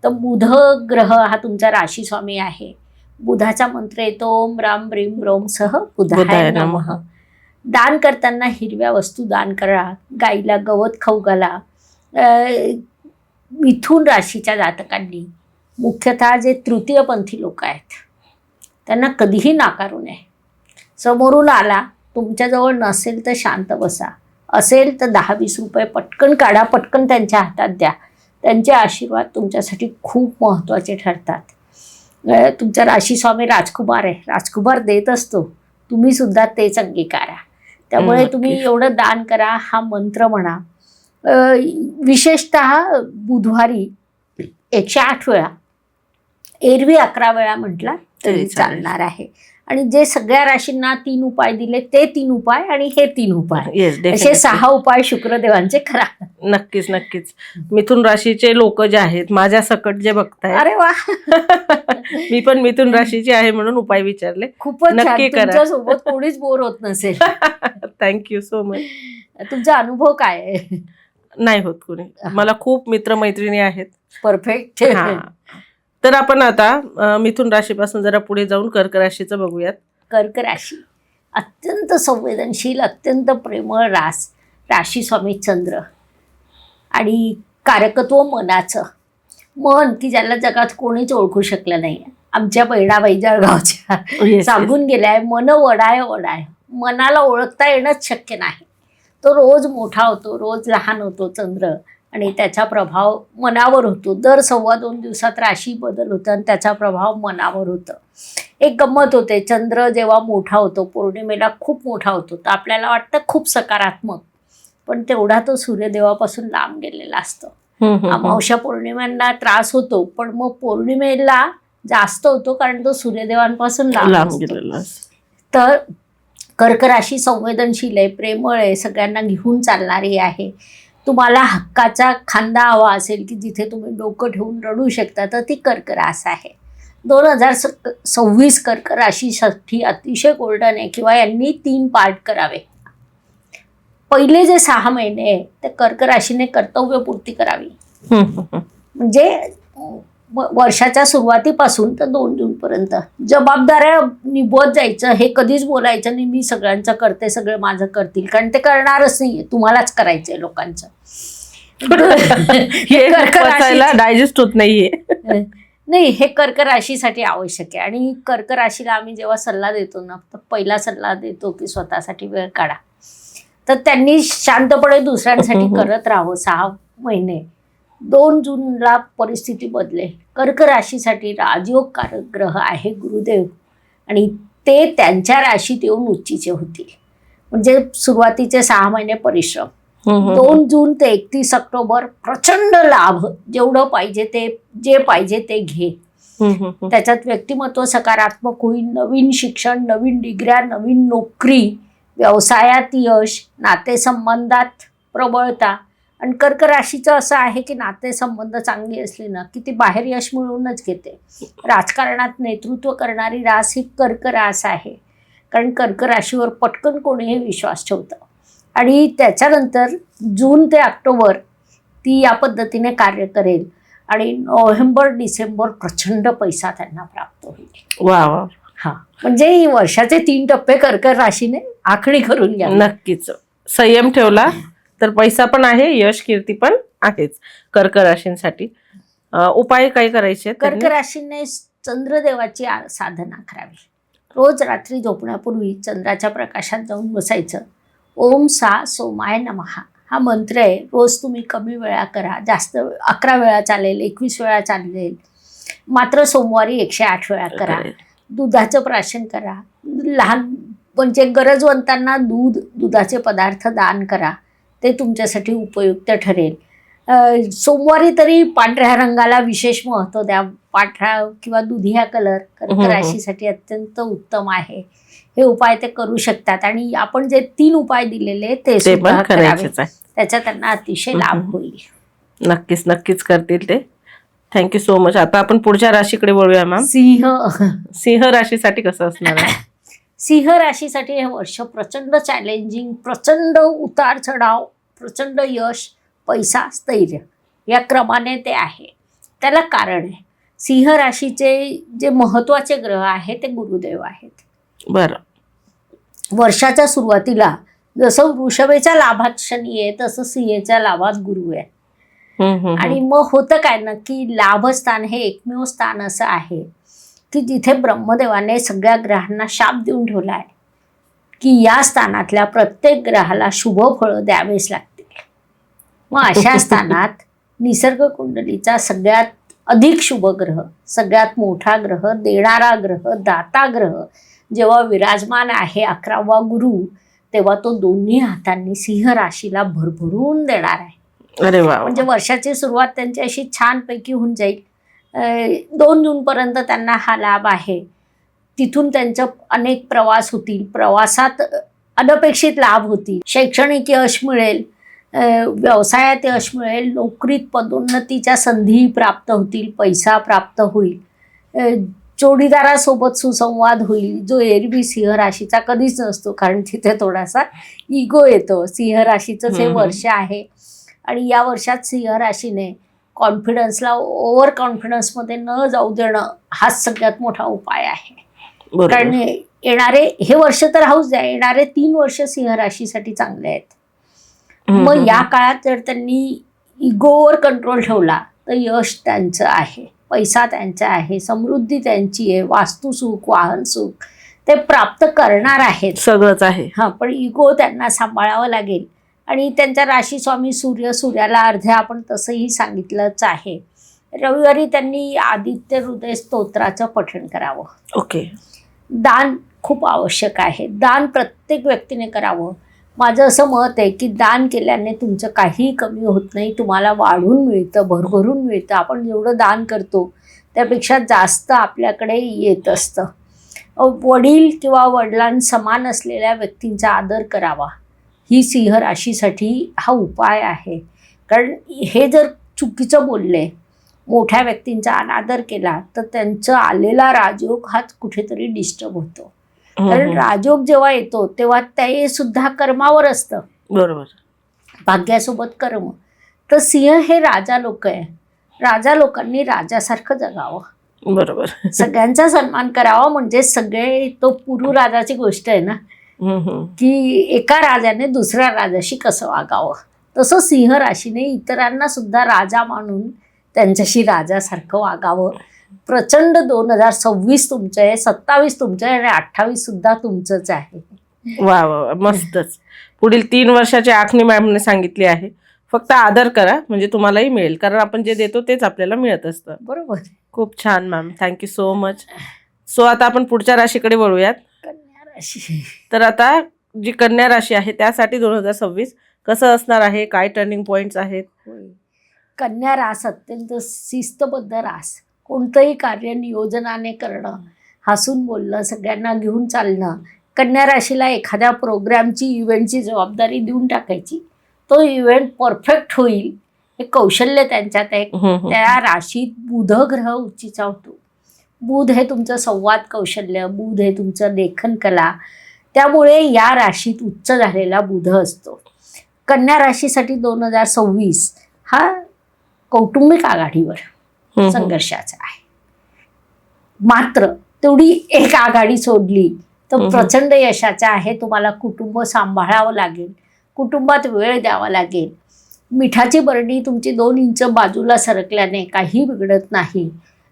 तर बुध ग्रह हा तुमचा राशीस्वामी आहे. बुधाचा मंत्र येतो ओम राम ब्रीम रोम सह बुधाय नमः. दान करताना हिरव्या वस्तू दान करा, गाईला गवत खाऊ घाला. मिथुन राशीच्या जातकांनी, मुख्यतः जे तृतीयपंथी लोक आहेत, त्यांना कधीही नाकारू नये. समोरून आला, तुमच्याजवळ नसेल तर शांत बसा, असेल तर 10-20 रुपये पटकन काढा, पटकन त्यांच्या हातात द्या. त्यांचे आशीर्वाद तुमच्यासाठी खूप महत्त्वाचे ठरतात. तुमचा राशीस्वामी राजकुमार आहे, राजकुमार देत असतो, तुम्ही सुद्धा तेच अंगीकारा. त्यामुळे तुम्ही एवढं दान करा, हा मंत्र म्हणा. विशेषतः बुधवारी 108 वेळा, एरवी 11 वेळा म्हटला तरी चालणार आहे. आणि जे सगळ्या राशींना 3 उपाय दिले ते 3 उपाय आणि हे 3 उपाय, असे 6 उपाय शुक्रदेवांचे करा. नक्कीच नक्कीच. मिथुन राशीचे लोक जे आहेत, माझ्या सकट जे बघताय, अरे वा, मी पण मिथुन राशीची आहे म्हणून उपाय विचारले. खूपच नक्की करा. तुमच्या सोबत कोणीच बोर होत नसेल. Thank you so much. तुमचा अनुभव काय आहे? नाही होत कोणी, मला खूप मित्रमैत्रिणी आहेत. परफेक्ट. तर आपण आता मिथुन राशीपासून जरा पुढे जाऊन कर्क राशीचं बघूयात. कर्क राशी अत्यंत संवेदनशील, अत्यंत प्रेमळ राशी स्वामी चंद्र आणि कारकत्व मनाचं. मन की ज्याला जगात कोणीच ओळखू शकलं नाही. आमच्या बहिणाबाई जळगावच्या सांगून गेल्याय, मन वडाय वडाय. मनाला ओळखता येणंच शक्य नाही. तो रोज मोठा होतो, रोज लहान होतो चंद्र, आणि त्याचा प्रभाव मनावर होतो. दर 2.25 दिवसात राशी बदल होतं आणि त्याचा प्रभाव मनावर होतं. एक गंमत होते, चंद्र जेव्हा मोठा होतो, पौर्णिमेला खूप मोठा होतो, तर आपल्याला वाटतं खूप सकारात्मक, पण तेवढा तो सूर्यदेवापासून लांब गेलेला असतो. अमावस्या पौर्णिमांना त्रास होतो, पण मग पौर्णिमेला जास्त होतो कारण तो सूर्यदेवांपासून लांब गेलेला. तर कर्क राशी संवेदनशील आहे, प्रेमळ आहे, सगळ्यांना घेऊन चालणारी आहे. तुम्हाला हक्काचा खांदा हवा असेल की जिथे तुम्ही डोकं ठेवून रडू शकता, तर ती कर्क रास आहे. 2026 कर्क राशीसाठी अतिशय गोल्डन आहे, किंवा यांनी 3 पार्ट करावे. पहिले जे 6 महिने आहे ते कर्क राशीने कर्तव्यपूर्ती करावी. म्हणजे वर्षाच्या सुरुवातीपासून तर 2 जूनपर्यंत जबाबदाऱ्या निभवत जायचं. हे कधीच बोलायचं नाही मी सगळ्यांचं करते, सगळे माझं करतील, कारण ते करणारच नाहीये, तुम्हालाच करायचंय लोकांचं. हे कर्क राशीला डायजेस्ट होत नाहीये. नाही, हे कर्क राशीसाठी आवश्यक आहे. आणि कर्क राशीला आम्ही जेव्हा सल्ला देतो ना, तर पहिला सल्ला देतो की स्वतःसाठी वेळ काढा. तर त्यांनी शांतपणे दुसऱ्यांसाठी करत राहावं 6 महिने. 2 जूनला परिस्थिती बदलेल. कर्क राशीसाठी राजयोगकारक ग्रह आहे गुरुदेव आणि ते त्यांच्या राशीत येऊन उच्चीचे होतील. म्हणजे सुरुवातीचे 6 महिने परिश्रम, 2 जून ते 31 ऑक्टोबर प्रचंड लाभ, जेवढं पाहिजे ते, जे पाहिजे ते घे. त्याच्यात व्यक्तिमत्व सकारात्मक होईल, नवीन शिक्षण, नवीन डिग्र्या, नवीन नोकरी, व्यवसायात यश, नातेसंबंधात प्रबळता. आणि कर्क राशीचं असं आहे की नातेसंबंध चांगली असली ना की ती बाहेर यश मिळवूनच घेते. राजकारणात नेतृत्व करणारी रास ही कर्क रास आहे, कारण कर्क राशीवर पटकन कोणीही विश्वास ठेवतं. आणि त्याच्यानंतर जून ते ऑक्टोबर ती या पद्धतीने कार्य करेल आणि नोव्हेंबर डिसेंबर प्रचंड पैसा त्यांना प्राप्त होईल. वा वा. हा, म्हणजे वर्षाचे 3 टप्पे कर्क राशीने आखणी करून घ्या. नक्कीच संयम ठेवला तर पैसा पण आहे, यश कीर्ती पण आहेच कर्क राशींसाठी. उपाय काय करायचे? कर्क राशीने चंद्रदेवाची साधना करावी. रोज रात्री झोपण्यापूर्वी चंद्राच्या प्रकाशात जाऊन बसायचं. ओम सा सोमाय नमः हा मंत्र आहे. रोज तुम्ही कमी वेळा करा, जास्त 11 वेळा चालेल, 21 वेळा चालेल, मात्र सोमवारी 108 वेळा करा. दुधाचं प्राशन करा. लहान म्हणजे गरजवंतांना दुधाचे पदार्थ दान करा, ते तुमच्यासाठी उपयुक्त ठरेल. सोमवारी तरी पांढऱ्या रंगाला विशेष महत्त्व द्या. पांढरा किंवा दुधिया कलर कर्क राशीसाठी अत्यंत उत्तम आहे. हे उपाय ते करू शकतात आणि आपण जे 3 उपाय दिलेले ते सुद्धा करावे. त्याचा त्यांना अतिशय लाभ होईल. नक्कीच नक्कीच करतील ते. Thank you so much. आता आपण पुढच्या राशीकडे वळूया मॅम. सिंह राशीसाठी कसं असणार आहे? सिंह राशीसाठी हे वर्ष प्रचंड चॅलेंजिंग, प्रचंड उतार चढाव, प्रचंड यश, पैसा, स्थैर्य या क्रमाने ते आहे. त्याला कारण आहे, सिंह राशीचे जे महत्त्वाचे ग्रह आहेत ते गुरुदेव आहेत. बरं. वर्षाच्या सुरुवातीला जसं वृषभेच्या लाभात शनी आहे तसं सिंहेच्या लाभात गुरु आहे. आणि मग होतं काय ना की लाभस्थान हे एकमेव स्थान असं आहे की जिथे ब्रह्मदेवाने सगळ्या ग्रहांना शाप देऊन ठेवला आहे की या स्थानातल्या प्रत्येक ग्रहाला शुभ फळं द्यावेच लागतील. मग अशा स्थानात निसर्ग कुंडलीचा सगळ्यात अधिक शुभ ग्रह, सगळ्यात मोठा ग्रह, देणारा ग्रह, दाता ग्रह जेव्हा विराजमान आहे 11वा गुरु, तेव्हा तो दोन्ही हातांनी सिंह राशीला भरभरून देणार आहे. अरे वा. म्हणजे वर्षाची सुरुवात त्यांची अशी छानपैकी होऊन जाईल. 2 जूनपर्यंत त्यांना हा लाभ आहे. तिथून त्यांचं अनेक प्रवास होतील, प्रवासात अनपेक्षित लाभ होतील, शैक्षणिक यश मिळेल, व्यवसायात यश मिळेल, नोकरीत पदोन्नतीच्या संधी प्राप्त होतील, पैसा प्राप्त होईल, जोडीदारासोबत सुसंवाद होईल, जो एरवी सिंह राशीचा कधीच नसतो, कारण तिथे थोडासा इगो येतो. सिंह राशीचंच हे वर्ष आहे आणि या वर्षात सिंह राशीने कॉन्फिडन्सला ओव्हर कॉन्फिडन्समध्ये न जाऊ देणं हाच सगळ्यात मोठा उपाय आहे. कारण येणारे हे वर्ष तर राहूच द्या, येणारे 3 वर्ष सिंह राशीसाठी चांगले आहेत. मग या काळात जर त्यांनी इगोवर कंट्रोल ठेवला तर यश त्यांचं आहे, पैसा त्यांचा आहे, समृद्धी त्यांची आहे, वास्तुसुख, वाहन सुख ते प्राप्त करणार आहेत, सगळंच आहे. हां, पण इगो त्यांना सांभाळावं लागेल. आणि त्यांच्या राशी स्वामी सूर्याला अर्ध्या आपण तसंही सांगितलंच आहे. रविवारी त्यांनी आदित्य हृदय स्तोत्राचं पठण करावं. ओके. दान खूप आवश्यक आहे. दान प्रत्येक व्यक्तीने करावं. माझं असं मत आहे की दान केल्याने तुमचं काहीही कमी होत नाही, तुम्हाला वाढून मिळतं, भरभरून मिळतं. आपण जेवढं दान करतो त्यापेक्षा जास्त आपल्याकडे येत असतं. वडील किंवा वडिलांसमान असलेल्या व्यक्तींचा आदर करावा, ही सिंह राशीसाठी हा उपाय आहे. कारण हे जर चुकीचं बोलले, मोठ्या व्यक्तींचा अनादर केला तर त्यांचं आलेला राजयोग हा कुठेतरी डिस्टर्ब होतो. कारण राजयोग जेव्हा येतो तेव्हा ते सुद्धा कर्मावर असतं. बरोबर. भाग्यासोबत कर्म. तर सिंह हे राजा लोक आहे. राजा लोकांनी राजासारखं जगावं. बरोबर. सगळ्यांचा सन्मान करावा. म्हणजे सगळे, तो पुरू राजाची गोष्ट आहे ना की एका राजाने दुसऱ्या राजाशी कसं वागावं, तसं सिंह राशीने इतरांना सुद्धा राजा मानून त्यांच्याशी राजासारखं वागावं. प्रचंड 2026 तुमचं आहे, 27 तुमचं आहे आणि 28 सुद्धा तुमचंच आहे. वा वा, मस्तच. पुढील 3 वर्षाची आखणी मॅमने सांगितली आहे. फक्त आदर करा म्हणजे तुम्हालाही मिळेल, कारण आपण जे देतो तेच आपल्याला मिळत असतं. बरोबर. खूप छान ma'am, thank you so much. So आता आपण पुढच्या राशीकडे वळूयात. कन्या राशी. तर आता जी कन्या राशी आहे त्यासाठी 2026 कसं असणार आहे, काय टर्निंग पॉइंट्स आहेत? होय. कन्या रास अत्यंत शिस्तबद्ध रास. कोणतंही कार्य नियोजनाने करणं, हसून बोलणं, सगळ्यांना घेऊन चालणं. कन्या राशीला एखाद्या प्रोग्रामची, इव्हेंटची जबाबदारी देऊन टाकायची. तो इव्हेंट परफेक्ट होईल हे कौशल्य त्यांच्यात आहे. त्या राशीत बुध ग्रह उच्चीचा होतो. बुध हे तुमचं संवाद कौशल्य, बुध हे तुमचं लेखन कला. त्यामुळे या राशीत उच्च झालेला बुध असतो. कन्या राशीसाठी 2026 हा कौटुंबिक आघाडीवर संघर्षाचा आहे. मात्र तेवढी एक आघाडी सोडली तर प्रचंड यशाचा आहे. तुम्हाला कुटुंब सांभाळावं लागेल, कुटुंबात वेळ द्यावा लागेल. मिठाची बरणी तुमची 2 इंच बाजूला सरकल्याने काही बिघडत नाही.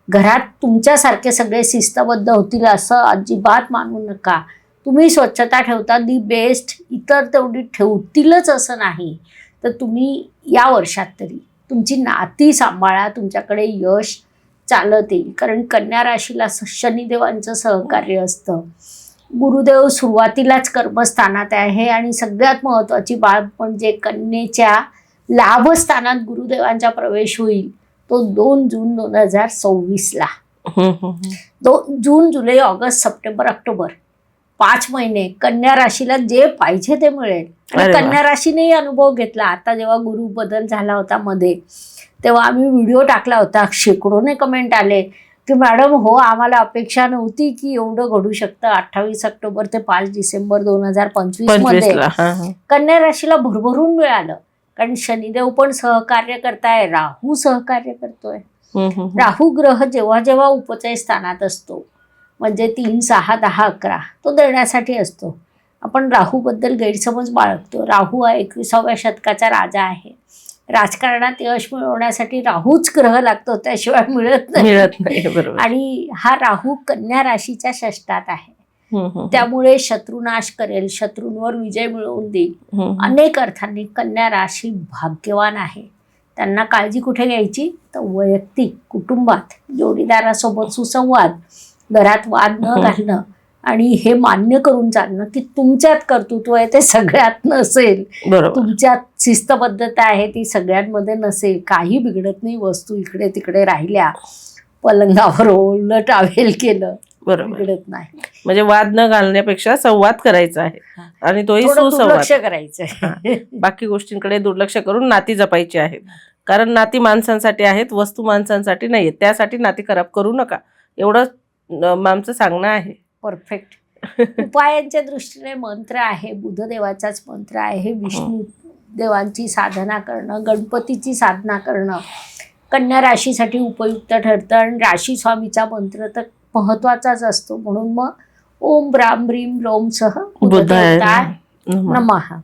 घरात तुमच्यासारखे सगळे शिस्तबद्ध होतील असं अजिबात मानू नका. तुम्ही स्वच्छता ठेवता दी बेस्ट, इतर तेवढी ठेवतीलच असं नाही. तर तुम्ही या वर्षात तरी तुमची नाती सांभाळा, तुमच्याकडे यश चालत येईल. कारण कन्या राशीला शनिदेवांचं सहकार्य असतं. गुरुदेव सुरुवातीलाच कर्मस्थानात आहे आणि सगळ्यात महत्त्वाची बाब म्हणजे कन्येच्या लाभस्थानात गुरुदेवांचा प्रवेश होईल तो 2 जून 2026ला. 2 जून, जुलै, ऑगस्ट, सप्टेंबर, ऑक्टोबर 5 महिने कन्या राशीला जे पाहिजे ते मिळेल. कन्या राशीनेही अनुभव घेतला. आता जेव्हा गुरु बदल झाला होता मध्ये, तेव्हा आम्ही व्हिडिओ टाकला होता. शेकडोने कमेंट आले की मॅडम हो, आम्हाला अपेक्षा नव्हती की एवढं घडू शकतं. 28 ऑक्टोबर ते 5 डिसेंबर 2025 मध्ये कन्या राशीला भरभरून मिळालं. कारण शनिदेव पण सहकार्य करताय, राहू सहकार्य करतोय. राहू ग्रह जेव्हा जेव्हा उपचय स्थानात असतो म्हणजे 3, 6, 10, 11 तो देण्यासाठी असतो. आपण राहूबद्दल गैरसमज बाळगतो. राहू हा 21व्या शतकाचा राजा आहे. राजकारणात यश मिळवण्यासाठी राहूच ग्रह लागतो, त्याशिवाय मिळत नाही. आणि हा राहू कन्या राशीच्या षष्ठात आहे. त्यामुळे शत्रुनाश करेल, शत्रूंवर विजय मिळवून देईल. अनेक अर्थांनी कन्या राशी भाग्यवान आहे. त्यांना काळजी कुठे घ्यायची तर वैयक्तिक, कुटुंबात, जोडीदारासोबत सुसंवाद, घरात वाद न घालणं आणि हे मान्य करून चालणं की तुमच्यात कर्तृत्व आहे ते सगळ्यात नसेल, तुमच्यात शिस्तबद्धता आहे ती सगळ्यांमध्ये नसेल. काही बिघडत नाही. वस्तू इकडे तिकडे राहिल्या, पलंगावर ओढलं, टावेल केलं, बिघडत नाही. म्हणजे वाद न घालण्यापेक्षा संवाद करायचा आहे आणि तोही सुसंवाद करायचं. बाकी गोष्टींकडे दुर्लक्ष करून नाती जपायची आहेत. कारण नाती माणसांसाठी आहेत, वस्तू माणसांसाठी नाहीत. त्यासाठी नाती खराब करू नका, एवढं आमचं सांगणं आहे. परफेक्ट. उपायांच्या दृष्टीने मंत्र आहे, बुधदेवाचाच मंत्र आहे. विष्णू देवांची साधना करणं, गणपतीची साधना करणं कन्या राशीसाठी उपयुक्त ठरतं. आणि राशी स्वामीचा मंत्र तर महत्वाचाच असतो. म्हणून मग ओम ब्राम ब्रीम लोम सह बुधदेवताय नमः.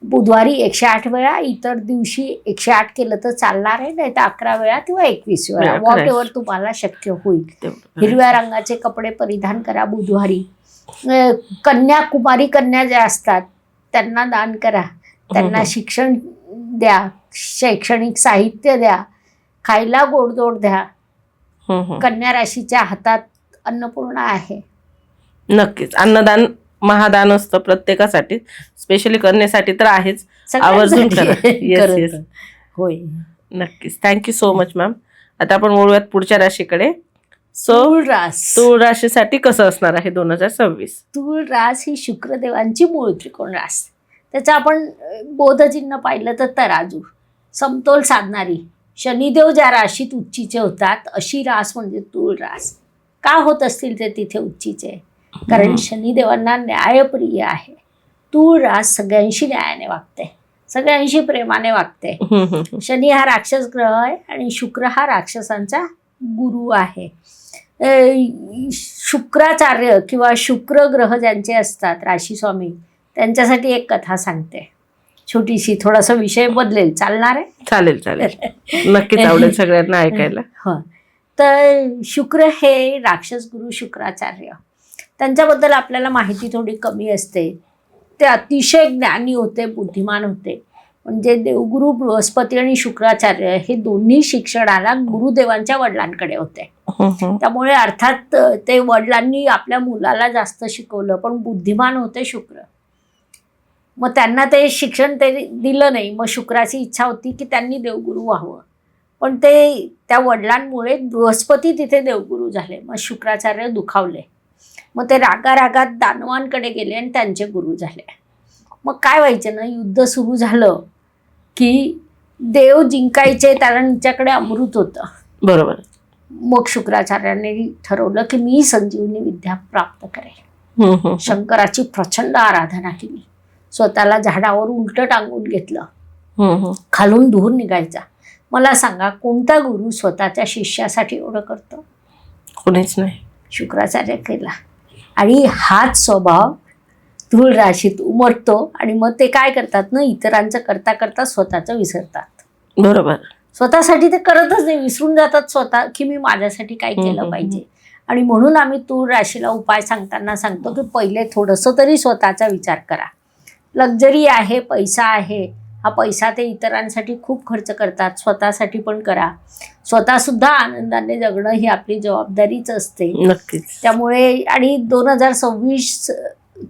बुधवारी 108 वेळा, इतर दिवशी 108 केलं तर चालणार आहे, नाही तर 11 वेळा किंवा 21 वेळा, वॉट एव्हर तुम्हाला शक्य होईल. हिरव्या रंगाचे कपडे परिधान करा बुधवारी. कन्या, कुमारी कन्या ज्या असतात त्यांना दान करा, त्यांना शिक्षण द्या, शैक्षणिक साहित्य द्या, खायला गोडधोड द्या. कन्या राशीच्या हातात अन्नपूर्णा आहे. नक्कीच अन्नदान महादान असतं प्रत्येकासाठी, स्पेशली कन्येसाठी तर आहेच. आवर्जून करा. होय, नक्कीच. Thank you so much ma'am. आता आपण वळूयात पुढच्या राशीकडे. तूळ रास. तूळ राशीसाठी कसं असणार आहे 2026? तूळ रास ही शुक्रदेवांची मूळ त्रिकोण रास. त्याचं आपण बोधचिन्ह पाहिलं तर तराजू, समतोल साधणारी. शनिदेव ज्या राशीत उच्चीचे होतात अशी रास म्हणजे तूळ रास. का होत असतील ते तिथे उच्चीचे? कारण शनिदेवांना न्यायप्रिय आहे. तूळ रास सगळ्यांशी न्यायाने वागते, सगळ्यांशी प्रेमाने वागते. शनी हा राक्षस ग्रह आहे आणि शुक्र हा राक्षसांचा गुरु आहे. शुक्राचार्य किंवा शुक्र ग्रह ज्यांचे असतात राशी स्वामी, त्यांच्यासाठी एक कथा सांगते छोटीशी. थोडासा विषय बदलेल, चालणार आहे? चालेल चालेल, नक्कीच आवडेल सगळ्यांना ऐकायला. हो, तर शुक्र हे राक्षस गुरु शुक्राचार्य, त्यांच्याबद्दल आपल्याला माहिती थोडी कमी असते. ते अतिशय ज्ञानी होते, बुद्धिमान होते. म्हणजे देवगुरु बृहस्पती आणि शुक्राचार्य हे दोन्ही शिक्षणाला गुरुदेवांच्या वडिलांकडे होते. त्यामुळे अर्थात ते वडिलांनी आपल्या मुलाला जास्त शिकवलं, पण बुद्धिमान होते शुक्र. मग त्यांना ते शिक्षण ते दिलं नाही. मग शुक्राची इच्छा होती की त्यांनी देवगुरु व्हावं, पण ते त्या वडिलांमुळे बृहस्पती तिथे देवगुरु झाले. मग शुक्राचार्य दुखावले. मग ते रागारागात दानवांकडे गेले आणि त्यांचे गुरु झाले. मग काय व्हायचं ना, युद्ध सुरू झालं की देव जिंकायचे, त्यांच्याकडे अमृत होतं. बरोबर. मग शुक्राचार्यांनी ठरवलं की मी संजीवनी विद्या प्राप्त करेल. शंकराची प्रचंड आराधना केली. स्वतःला झाडावर उलट टांगून घेतलं, खालून धूर निघायचा. मला सांगा, कोणता गुरु स्वतःच्या शिष्यासाठी एवढं करतो? कोणीच नाही. शुक्राचार्य केला. आणि हाच स्वभाव धूळ राशीत उमटतो आणि मग ते काय करतात ना, इतरांचं करता करता स्वतःचं विसरतात. बरोबर. स्वतःसाठी ते करतच नाही, विसरून जातात स्वतः की मी माझ्यासाठी काय केलं पाहिजे. आणि म्हणून आम्ही तूळ राशीला उपाय सांगताना सांगतो की पहिले थोडंसं तरी स्वतःचा विचार करा. लक्झरी आहे, पैसा आहे, हा पैसा ते इतरांसाठी खूप खर्च करतात, स्वतःसाठी पण करा. स्वतःसुद्धा आनंदाने जगणं ही आपली जबाबदारीच असते. नक्कीच. त्यामुळे आणि 2026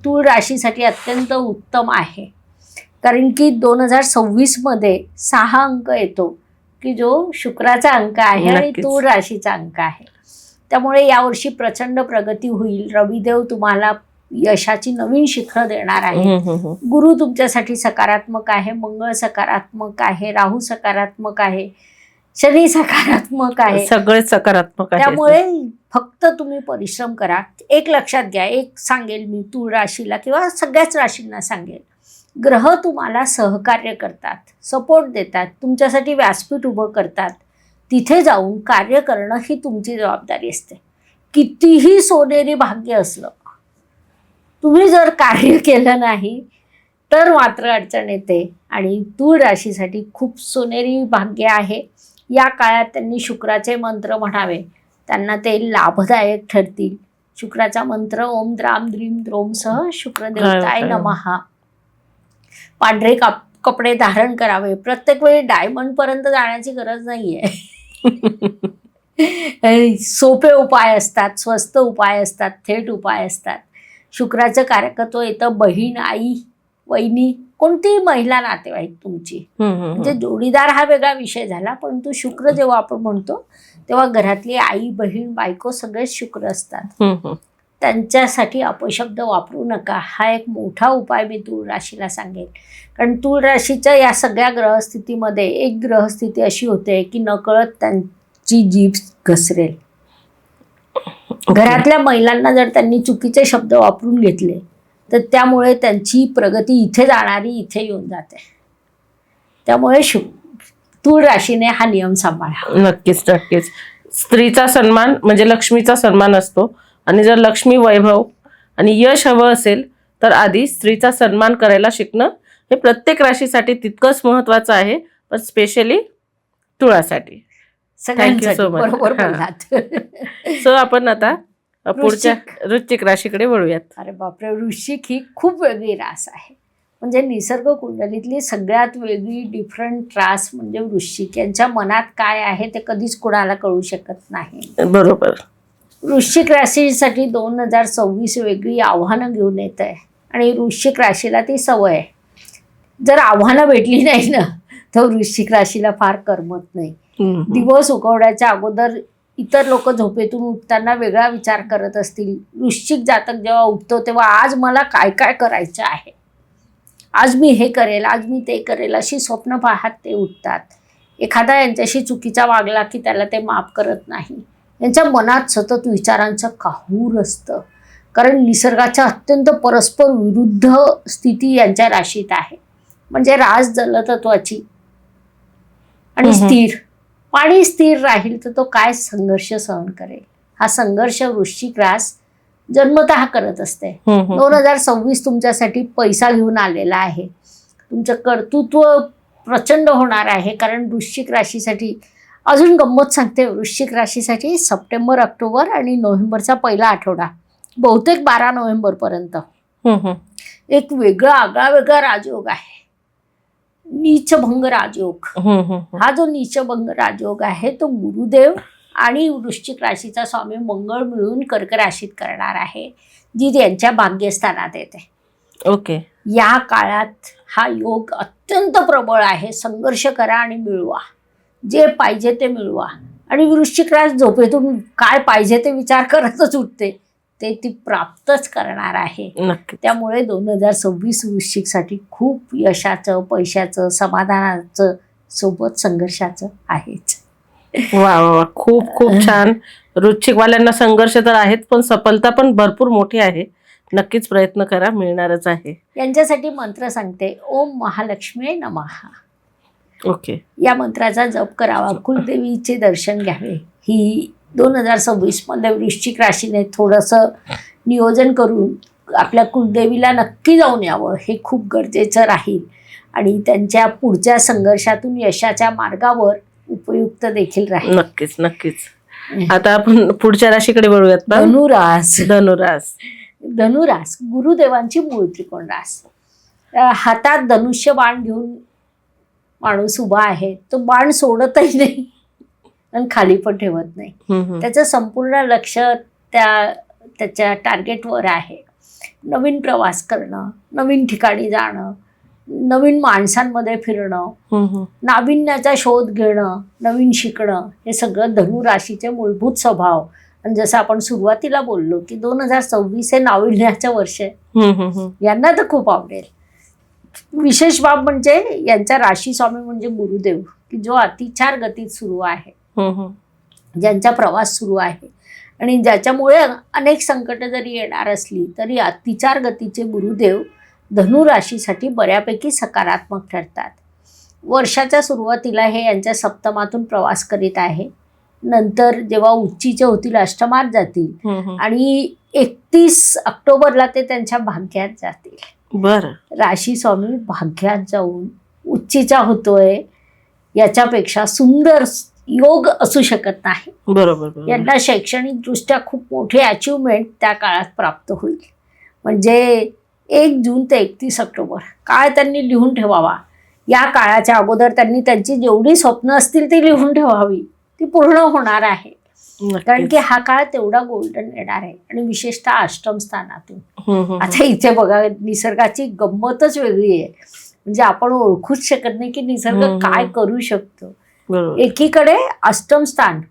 तूळ राशीसाठी अत्यंत उत्तम आहे, कारण की 2026मध्ये 6 अंक येतो की जो शुक्राचा अंक आहे आणि तूळ राशीचा अंक आहे. त्यामुळे यावर्षी प्रचंड प्रगती होईल. रविदेव तुम्हाला यशाची नवीन शिखर देणार आहे. गुरु तुमच्यासाठी सकारात्मक आहे, मंगळ सकारात्मक आहे, राहू सकारात्मक आहे, शनी सकारात्मक आहे, सगळे सकारात्मक आहे. त्यामुळे फक्त तुम्ही परिश्रम करा. एक लक्षात घ्या, एक सांगेल मी तूळ राशीला किंवा सगळ्याच राशींना सांगेल, ग्रह तुम्हाला सहकार्य करतात, सपोर्ट देतात, तुमच्यासाठी व्यासपीठ उभं करतात. तिथे जाऊन कार्य करणं ही तुमची जबाबदारी असते. कितीही सोनेरी भाग्य असलं, तुम्ही जर कार्य केलं नाही तर मात्र अडचण येते. आणि तूळ राशीसाठी खूप सोनेरी भाग्य आहे. या काळात त्यांनी शुक्राचे मंत्र म्हणावे, त्यांना ते लाभदायक ठरतील. शुक्राचा मंत्र ओम द्राम द्रीम द्रोम सह शुक्रदेवताय नमः. पांढरे कपडे धारण करावे. प्रत्येक वेळी डायमंड पर्यंत जाण्याची गरज नाहीये. सोपे उपाय असतात, स्वस्त उपाय असतात, थेट उपाय असतात. शुक्राचं कारकत्व येतं बहीण, आई, वहिनी, कोणतीही महिला नातेवाईक तुमची. म्हणजे जोडीदार हा वेगळा विषय झाला, परंतु शुक्र जेव्हा आपण म्हणतो तेव्हा घरातली आई, बहीण, बायको सगळेच शुक्र असतात. त्यांच्यासाठी अपशब्द वापरू नका. हा एक मोठा उपाय मी तूळ राशीला सांगेन. कारण तूळ राशीच्या या सगळ्या ग्रहस्थितीमध्ये एक ग्रहस्थिती अशी होते की नकळत त्यांची जीभ घसरेल. घरातल्या महिलांना जर त्यांनी चुकीचे शब्द वापरून घेतले तर त्यामुळे त्यांची प्रगती इथे जाणारी इथे येऊन जाते. त्यामुळे तूळ राशीने हा नियम सांभाळा. नक्कीच नक्कीच. स्त्रीचा सन्मान म्हणजे लक्ष्मीचा सन्मान असतो. आणि जर लक्ष्मी, वैभव आणि यश हवं असेल तर आधी स्त्रीचा सन्मान करायला शिकणं हे प्रत्येक राशीसाठी तितकंच महत्त्वाचं आहे, पण स्पेशली तुळासाठी. Thank you so much. बरोबर बोललात. सो आपण आता पुढच्या वृश्चिक राशीकडे वळूयात. अरे बापरे, वृश्चिक ही खूप वेगळी रास आहे. म्हणजे निसर्ग कुंडलीतली सगळ्यात वेगळी डिफरंट रास म्हणजे वृश्चिक. यांच्या मनात काय आहे ते कधीच कोणाला कळू शकत नाही. बरोबर. वृश्चिक राशीसाठी 2026 वेगळी आव्हानं घेऊन येत आहे आणि वृश्चिक राशीला ती सवय आहे. जर आव्हानं भेटली नाही ना तर वृश्चिक राशीला फार करमत नाही. दिवस उगवण्याच्या अगोदर इतर लोक झोपेतून उठताना वेगळा विचार करत असतील. वृश्चिक जातक जेव्हा उठतो तेव्हा आज मला काय काय करायचं आहे, आज मी हे करेल, आज मी ते करेल, अशी स्वप्न पाहत ते उठतात. एखादा यांच्याशी चुकीचा वागला की त्याला ते माफ करत नाही. यांच्या मनात सतत विचारांचं काहूर असतं, कारण निसर्गाच्या अत्यंत परस्पर विरुद्ध स्थिती यांच्या राशीत आहे. म्हणजे रास जलतत्वाची आणि स्थिर. पाणी स्थिर राहील तर तो काय संघर्ष सहन करेल. हा संघर्ष वृश्चिक रास जन्मतः करत असते. 2026 तुमच्यासाठी पैसा घेऊन आलेला आहे. तुमचं कर्तृत्व प्रचंड होणार आहे, कारण वृश्चिक राशीसाठी अजून गंमत सांगते. वृश्चिक राशीसाठी सप्टेंबर, ऑक्टोबर आणि नोव्हेंबरचा पहिला आठवडा, बहुतेक 12 नोव्हेंबरपर्यंत एक आगळा वेगळा राजयोग आहे, नीचभंग राजयोग. हा जो नीचभंग राजयोग आहे तो गुरुदेव आणि वृश्चिक राशीचा स्वामी मंगळ मिळून कर्क राशीत करणार आहे, जी त्यांच्या भाग्यस्थानात येते. ओके. या काळात हा योग अत्यंत प्रबळ आहे. संघर्ष करा आणि मिळवा, जे पाहिजे ते मिळवा. आणि वृश्चिक रास झोपेतून काय पाहिजे ते विचार करतच उठते, ते ती प्राप्तच करणार आहे. नक्की. त्यामुळे 2026 वृश्चिकसाठी खूप यशाचं, पैशाचं, समाधानाचं सोबत संघर्षाचं आहेच. वा वा वा, खूप खूप छान. वृश्चिकवाल्यांना संघर्ष तर आहेत, पण सफलता पण भरपूर मोठी आहे. नक्कीच प्रयत्न करा, मिळणारच आहे. यांच्यासाठी मंत्र सांगते. ओम महालक्ष्मी नमः. ओके. या मंत्राचा जप करावा, कुलदेवीचे दर्शन घ्यावे. ही 2026 मध्ये वृश्चिक राशीने थोडंसं नियोजन करून आपल्या कुलदेवीला नक्की जाऊन यावं, हे खूप गरजेचं राहील. आणि त्यांच्या पुढच्या संघर्षातून यशाच्या मार्गावर उपयुक्त देखील राहील. नक्कीच नक्कीच. आता आपण पुढच्या राशीकडे वळूयात. धनुरास. धनुरास. धनुरास गुरुदेवांची मूळ त्रिकोण रास. हातात धनुष्य बाण घेऊन माणूस उभा आहे. तो बाण सोडतही नाही आणि खाली पण ठेवत नाही. त्याचं संपूर्ण लक्ष त्याच्या टार्गेटवर आहे. नवीन प्रवास करणं, नवीन ठिकाणी जाणं, नवीन माणसांमध्ये फिरणं, नाविन्याचा शोध घेणं, नवीन शिकणं, हे सगळं धनुराशीचे मूलभूत स्वभाव. आणि जसं आपण सुरुवातीला बोललो की 2026 हे नाविन्याचं वर्ष आहे. यांना तर खूप आवडेल. विशेष बाब म्हणजे यांचा राशी स्वामी म्हणजे गुरुदेव, की जो अतिचार गतीत सुरू आहे, ज्यांचा प्रवास सुरू आहे आणि ज्याच्यामुळे अनेक संकट जरी येणार असली तरी अतिचार गतीचे गुरुदेव धनुराशीसाठी बऱ्यापैकी सकारात्मक ठरतात. वर्षाच्या सुरुवातीला हे यांच्या सप्तमातून प्रवास करीत आहे. नंतर जेव्हा उच्चीचे होतील, अष्टमात जातील आणि 31 ऑक्टोबरला ते त्यांच्या भाग्यात जातील. बरं. राशी स्वामी भाग्यात जाऊन उच्चीचा होतोय, याच्यापेक्षा सुंदर योग असू शकत नाही. बरोबर. यांना शैक्षणिक दृष्ट्या खूप मोठी अचिव्हमेंट त्या काळात प्राप्त होईल. म्हणजे 1 जून ते 31 ऑक्टोबर काळ त्यांनी लिहून ठेवावा. या काळाच्या अगोदर त्यांनी त्यांची जेवढी स्वप्न असतील ती लिहून ठेवावी, ती पूर्ण होणार आहे. कारण की हा काळ तेवढा गोल्डन येणार आहे. आणि विशेषतः अष्टम स्थानातून. आता इथे बघा, निसर्गाची गंमतच वेगळी आहे. म्हणजे आपण ओळखूच शकत नाही की निसर्ग काय करू शकतो. एकीकडे अष्टम स्थान,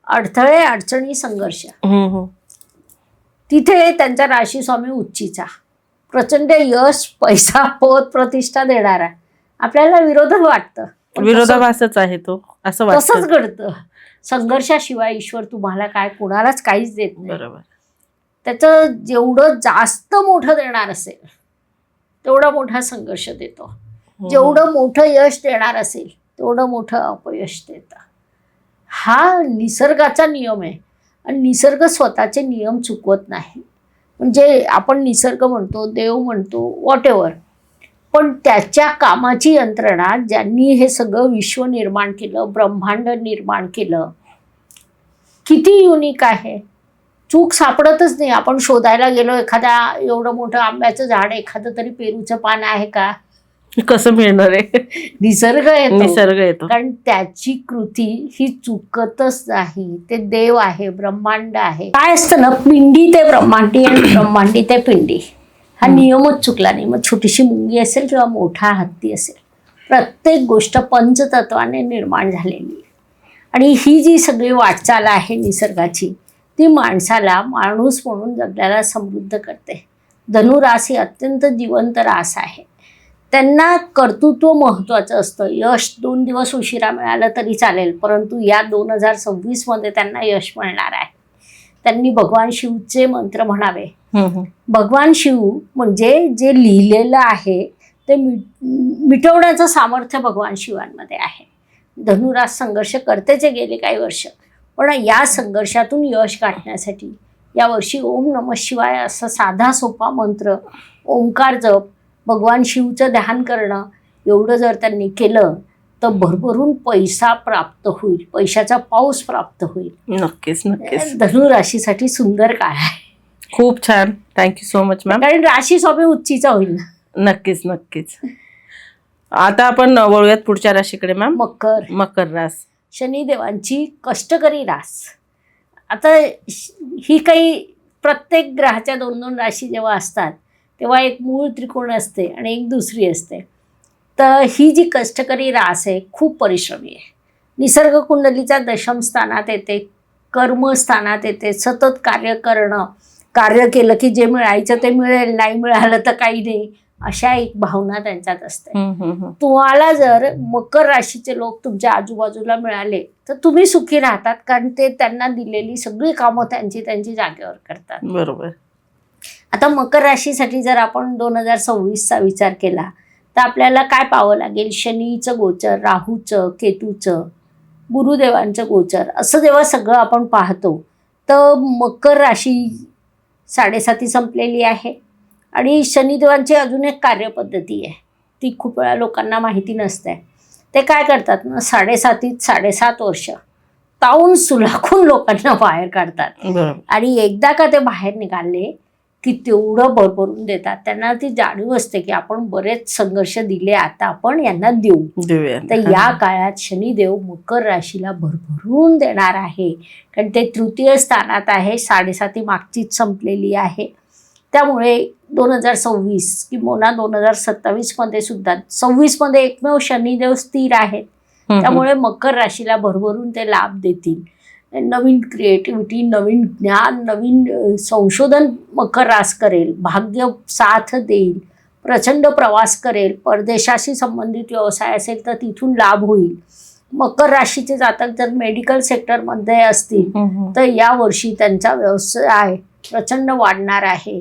अडथळे, अडचणी, संघर्ष. तिथे त्यांचा राशी स्वामी उच्चीचा, प्रचंड यश, पैसा, पद, प्रतिष्ठा देणारा. आपल्याला विरोधच वाटतं, विरोधाभासच आहे तो, असं वाटतं. तसंच घडतं. संघर्षाशिवाय ईश्वर तुम्हाला काय, कोणालाच काहीच देत नाही. बरोबर. त्याचं जेवढं जास्त मोठं देणार असेल तेवढा मोठा संघर्ष देतो. जेवढं मोठं यश देणार असेल तेवढं मोठं अपयश देतं. हा निसर्गाचा नियम आहे आणि निसर्ग स्वतःचे नियम चुकवत नाही. म्हणजे आपण निसर्ग म्हणतो, देव म्हणतो, व्हॉट एव्हर, पण त्याच्या कामाची यंत्रणा, ज्यांनी हे सगळं विश्व निर्माण केलं, ब्रह्मांड निर्माण केलं, किती युनिक आहे. चूक सापडतच नाही. आपण शोधायला गेलो, एखाद्या एवढं मोठं आंब्याचं झाड, एखादं तरी पेरूचं पान आहे का, कसं मिळणार आहे. निसर्ग येतो. कारण त्याची कृती ही चुकतच नाही. ते देव आहे, ब्रह्मांड आहे. काय असतं ना, पिंडी ते ब्रह्मांडी आणि ब्रह्मांडी ते पिंडी, हा नियमच चुकला नाही. मग छोटीशी मुंगी असेल किंवा मोठा हत्ती असेल, प्रत्येक गोष्ट पंचतत्वाने निर्माण झालेली. आणि ही जी सगळी वाटचाल आहे निसर्गाची, ती माणसाला माणूस म्हणून जगण्याला समृद्ध करते. धनुरास ही अत्यंत जिवंत रास आहे. त्यांना कर्तृत्व महत्त्वाचं असतं. यश 2 दिवस उशिरा मिळालं तरी चालेल, परंतु या 2026 मध्ये त्यांना यश मिळणार आहे. त्यांनी भगवान शिवचे मंत्र म्हणावे. भगवान शिव म्हणजे जे लिहिलेलं आहे ते मिटवण्याचं सामर्थ्य भगवान शिवांमध्ये आहे. धनुरास संघर्ष करतेचे गेले काही वर्ष, पण या संघर्षातून यश गाठण्यासाठी यावर्षी ओम नमः शिवाय असा साधा सोपा मंत्र, ओंकार जप, भगवान शिवचं ध्यान करणं, एवढं जर त्यांनी केलं तर भरभरून पैसा प्राप्त होईल, पैशाचा पाऊस प्राप्त होईल. नक्कीच नक्कीच. धनुराशीसाठी सुंदर काळ आहे. खूप छान. Thank you so much ma'am. कारण राशी स्वामी उच्चीचा होईल ना. नक्कीच नक्कीच. आता आपण वळूयात पुढच्या राशीकडे मॅम. मकर. मकर रास. शनिदेवांची कष्टकरी रास. आता ही काही प्रत्येक ग्रहाच्या 2-2 राशी जेव्हा असतात तेव्हा एक मूळ त्रिकोण असते आणि एक दुसरी असते. तर ही जी कष्टकरी रास आहे खूप परिश्रमी आहे. निसर्ग कुंडलीच्या दशम स्थानात येते, कर्मस्थानात येते. सतत कार्य करणं, कार्य केलं की जे मिळायचं ते मिळेल, नाही मिळालं तर काही नाही, अशा एक भावना त्यांच्यात असते. तुम्हाला जर मकर राशीचे लोक तुमच्या आजूबाजूला मिळाले तर तुम्ही सुखी राहतात, कारण ते त्यांना दिलेली सगळी कामं त्यांची जागेवर करतात. बरोबर. आता मकर राशीसाठी जर आपण 2026चा विचार केला तर आपल्याला काय पाहावं लागेल? शनीचं गोचर, राहूचं, केतूचं, गुरुदेवांचं गोचर, असं जेव्हा सगळं आपण पाहतो तर मकर राशी 7.5 संपलेली आहे. आणि शनिदेवांची अजून एक कार्यपद्धती आहे, ती खूप वेळा लोकांना माहिती नसते. ते काय करतात ना, 7.5 वर्ष तावून सुलाखून लोकांना बाहेर काढतात. आणि एकदा का ते बाहेर निघाले की तेवढं भरभरून देतात. त्यांना ती जाणीव असते की आपण बरेच संघर्ष दिले, आता आपण यांना देऊया. तर या काळात शनिदेव मकर राशीला भरभरून देणार आहे, कारण ते तृतीय स्थानात आहे. 7.5 मागचीच संपलेली आहे. त्यामुळे 2026 किंवा 2027 मध्ये सुद्धा, 26 मध्ये एकमेव शनिदेव स्थिर आहेत. त्यामुळे मकर राशीला भरभरून ते लाभ देतील. नवीन क्रिएटिव्हिटी, नवीन ज्ञान, नवीन संशोधन मकर रास करेल. भाग्य साथ देईल. प्रचंड प्रवास करेल. परदेशाशी संबंधित व्यवसाय असेल तर तिथून लाभ होईल. मकर राशीचे जातक जर मेडिकल सेक्टरमध्ये असतील तर या वर्षी त्यांचा व्यवसाय प्रचंड वाढणार आहे.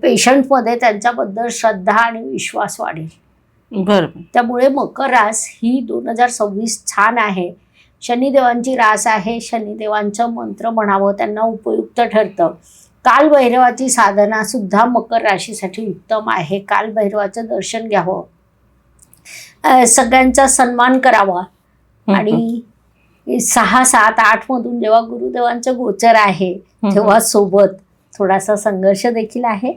पेशंटमध्ये त्यांच्याबद्दल श्रद्धा आणि विश्वास वाढेल. बरोबर. त्यामुळे मकर रास ही 2026 छान आहे. शनिदेवांची रास आहे. शनिदेवांचं मंत्र म्हणावं, त्यांना उपयुक्त ठरतं. कालभैरवाची साधना सुद्धा मकर राशीसाठी उत्तम आहे. कालभैरवाचं दर्शन घ्यावं, सगळ्यांचा सन्मान करावा. आणि 6, 7, 8 मधून जेव्हा गुरुदेवांचं गोचर आहे तेव्हा सोबत थोडासा संघर्ष देखील आहे.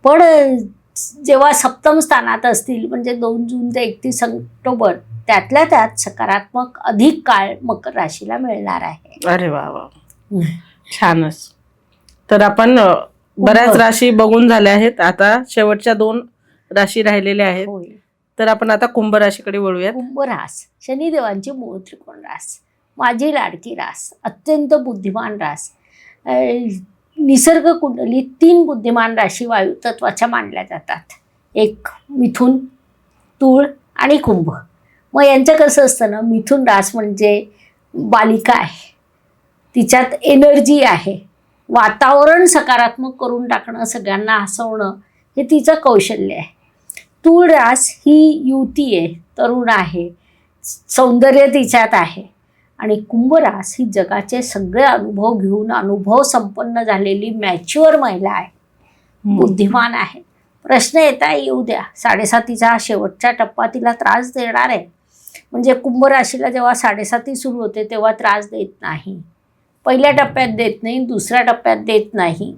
पण जेव्हा सप्तम स्थानात असतील, म्हणजे 2 जून ते 31 ऑक्टोबर, त्यातल्या त्यात सकारात्मक अधिक काळ मकर राशीला मिळणार आहे. अरे वा वा, छानच. तर आपण बऱ्याच राशी बघून झाल्या आहेत. आता शेवटच्या 2 राशी राहिलेल्या आहेत. तर आपण आता कुंभ राशीकडे वळूया. कुंभ रास शनिदेवांची मूळ त्रिकोण रास, माझी लाडकी रास, अत्यंत बुद्धिमान रास. निसर्ग कुंडलीत 3 बुद्धिमान राशी वायू तत्वाच्या मानल्या जातात. एक मिथुन, तूळ आणि कुंभ. मग यांचं कसं असतं ना, मिथुन रास म्हणजे बालिका आहे, तिच्यात एनर्जी आहे, वातावरण सकारात्मक करून टाकणं, सगळ्यांना हसवणं, हे तिचं कौशल्य आहे. तूळ रास ही युवती आहे, तरुण आहे, सौंदर्य तिच्यात आहे. आणि कुंभ रास ही जगाचे सगळे अनुभव घेऊन अनुभव संपन्न झालेली मॅच्युअर महिला आहे, बुद्धिमान आहे. प्रश्न येता येऊ द्या, 7.5 शेवटचा टप्पा तिला त्रास देणार आहे. म्हणजे कुंभ राशीला जेव्हा 7.5 सुरू होते तेव्हा त्रास देत नाही, पहिल्या टप्प्यात देत नाही, दुसऱ्या टप्प्यात देत नाही.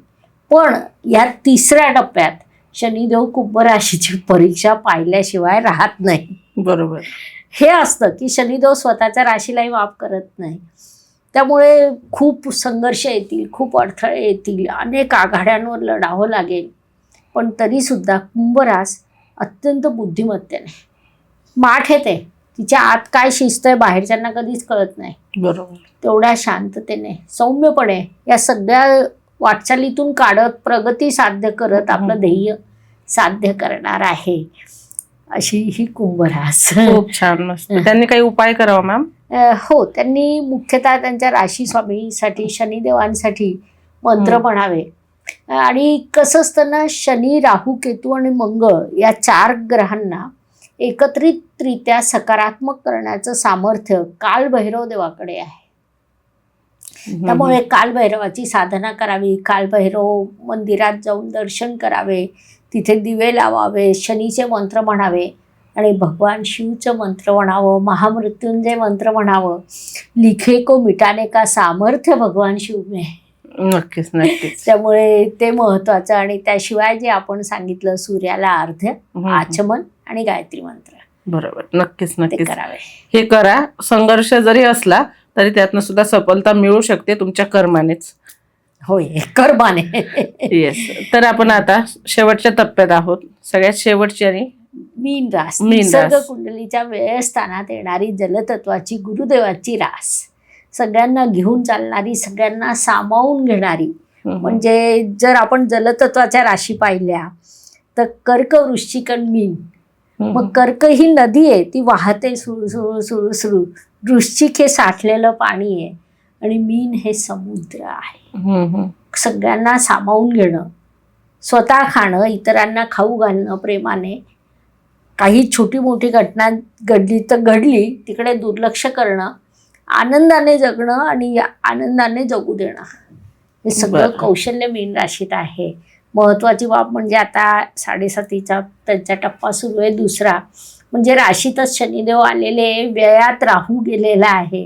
पण या 3ऱ्या टप्प्यात शनिदेव कुंभ राशीची परीक्षा पाहिल्याशिवाय राहत नाही. बरोबर. हे असतं की शनिदेव स्वतःच्या राशीलाही माफ करत नाही. त्यामुळे खूप संघर्ष येतील, खूप अडथळे येतील, अनेक आघाड्यांवर लढावं लागेल. पण तरीसुद्धा कुंभ रास अत्यंत बुद्धिमत्तेने माठ येते. तिच्या आत काय शिस्त आहे बाहेरच्यांना कधीच कळत नाही. बरोबर. तेवढ्या शांततेने, सौम्यपणे या सगळ्या वाटचालीतून काढत, प्रगती साध्य करत आपलं ध्येय साध्य करणार आहे, अशी ही कुंभ रास. खूप छान, मस्त. त्यांनी काही उपाय करावा मॅम? हो, त्यांनी मुख्यतः त्यांच्या राशी स्वामीसाठी, शनिदेवांसाठी मंत्र म्हणावे. आणि कसं असतं ना, शनी, राहू, केतू आणि मंगळ या 4 ग्रहांना एकत्रितरित्या सकारात्मक करण्याचं सामर्थ्य कालभैरव देवाकडे आहे. त्यामुळे कालभैरवाची साधना करावी, कालभैरव मंदिरात जाऊन दर्शन करावे, तिथे दिवे लावावे, शनीचे मंत्र म्हणावे आणि भगवान शिवचं मंत्र म्हणावं, महामृत्युंजय मंत्र म्हणावं. लिखे को मिटाने का सामर्थ्य भगवान शिव में. नक्कीच नक्कीच. त्यामुळे ते महत्वाचं. आणि त्याशिवाय जे आपण सांगितलं, सूर्याला अर्ध्य, आचमन आणि गायत्री मंत्र, बरोबर, नक्कीच ते नक्कीच करावे. हे करा. संघर्ष जरी असला तरी त्यातनं सुद्धा सफलता मिळू शकते तुमच्या कर्मानेच. होय, कर्माने. येस. तर आपण आता शेवटच्या टप्प्यात आहोत, सगळ्यात शेवटची आणि मीन रास, मीन निसर्ग रास. कुंडलीच्या व्ययस्थानात येणारी जलतत्वाची गुरुदेवाची रास, सगळ्यांना घेऊन चालणारी, सगळ्यांना सामावून घेणारी. म्हणजे जर आपण जलतत्वाच्या राशी पाहिल्या तर कर्क, वृश्चिक आणि मीन. मग कर्क ही नदी आहे, ती वाहते सुरू सुरू सुरू सुरू. वृश्चिक हे साठलेलं पाणी आहे आणि मीन हे समुद्र आहे. सगळ्यांना सामावून घेणं, स्वतः खाणं, इतरांना खाऊ घालणं प्रेमाने. काही छोटी मोठी घटना घडली तर घडली, तिकडे दुर्लक्ष करणं, आनंदाने जगणं आणि आनंदाने जगू देणं, हे सगळं कौशल्य मीन राशीत आहे. महत्वाची बाब म्हणजे आता 7.5चा त्यांचा टप्पा सुरू आहे, दुसरा. म्हणजे राशीतच शनिदेव आलेले, व्ययात राहू गेलेला आहे.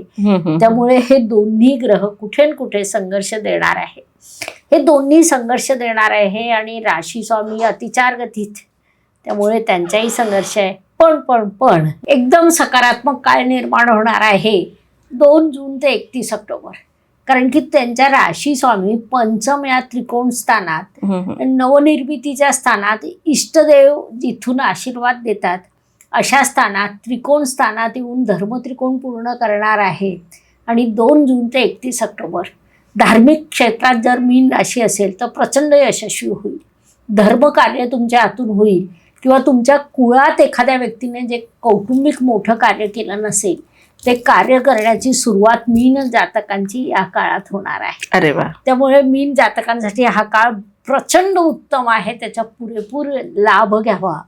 त्यामुळे हे दोन्ही ग्रह कुठे न कुठे संघर्ष देणार आहे. हे दोन्ही संघर्ष देणार आहे आणि राशी स्वामी अतिचार गतीत, त्यामुळे त्यांचाही संघर्ष आहे. पण एकदम सकारात्मक काळ निर्माण होणार आहे 2 जून ते 31 ऑक्टोबर. कारण की त्यांच्या राशी स्वामी पंचम या त्रिकोण स्थानात, नवनिर्मितीच्या स्थानात, इष्टदेव जिथून आशीर्वाद देतात अशा स्थानात, त्रिकोण स्थानात येऊन धर्मत्रिकोण पूर्ण करणार आहे. आणि 2 जून ते 31 ऑक्टोबर धार्मिक क्षेत्रात जर मीन राशी असेल तर प्रचंड यशस्वी होईल. धर्मकार्य तुमच्या हातून होईल, किंवा तुमच्या कुळात एखाद्या व्यक्तीने जे कौटुंबिक मोठं कार्य केलं नसेल ते कार्य करण्याची सुरुवात मीन जातकांची या काळात होणार आहे. अरे वा. त्यामुळे मीन जातकांसाठी हा काळ प्रचंड उत्तम आहे, त्याचा पुरेपूर लाभ घ्यावा.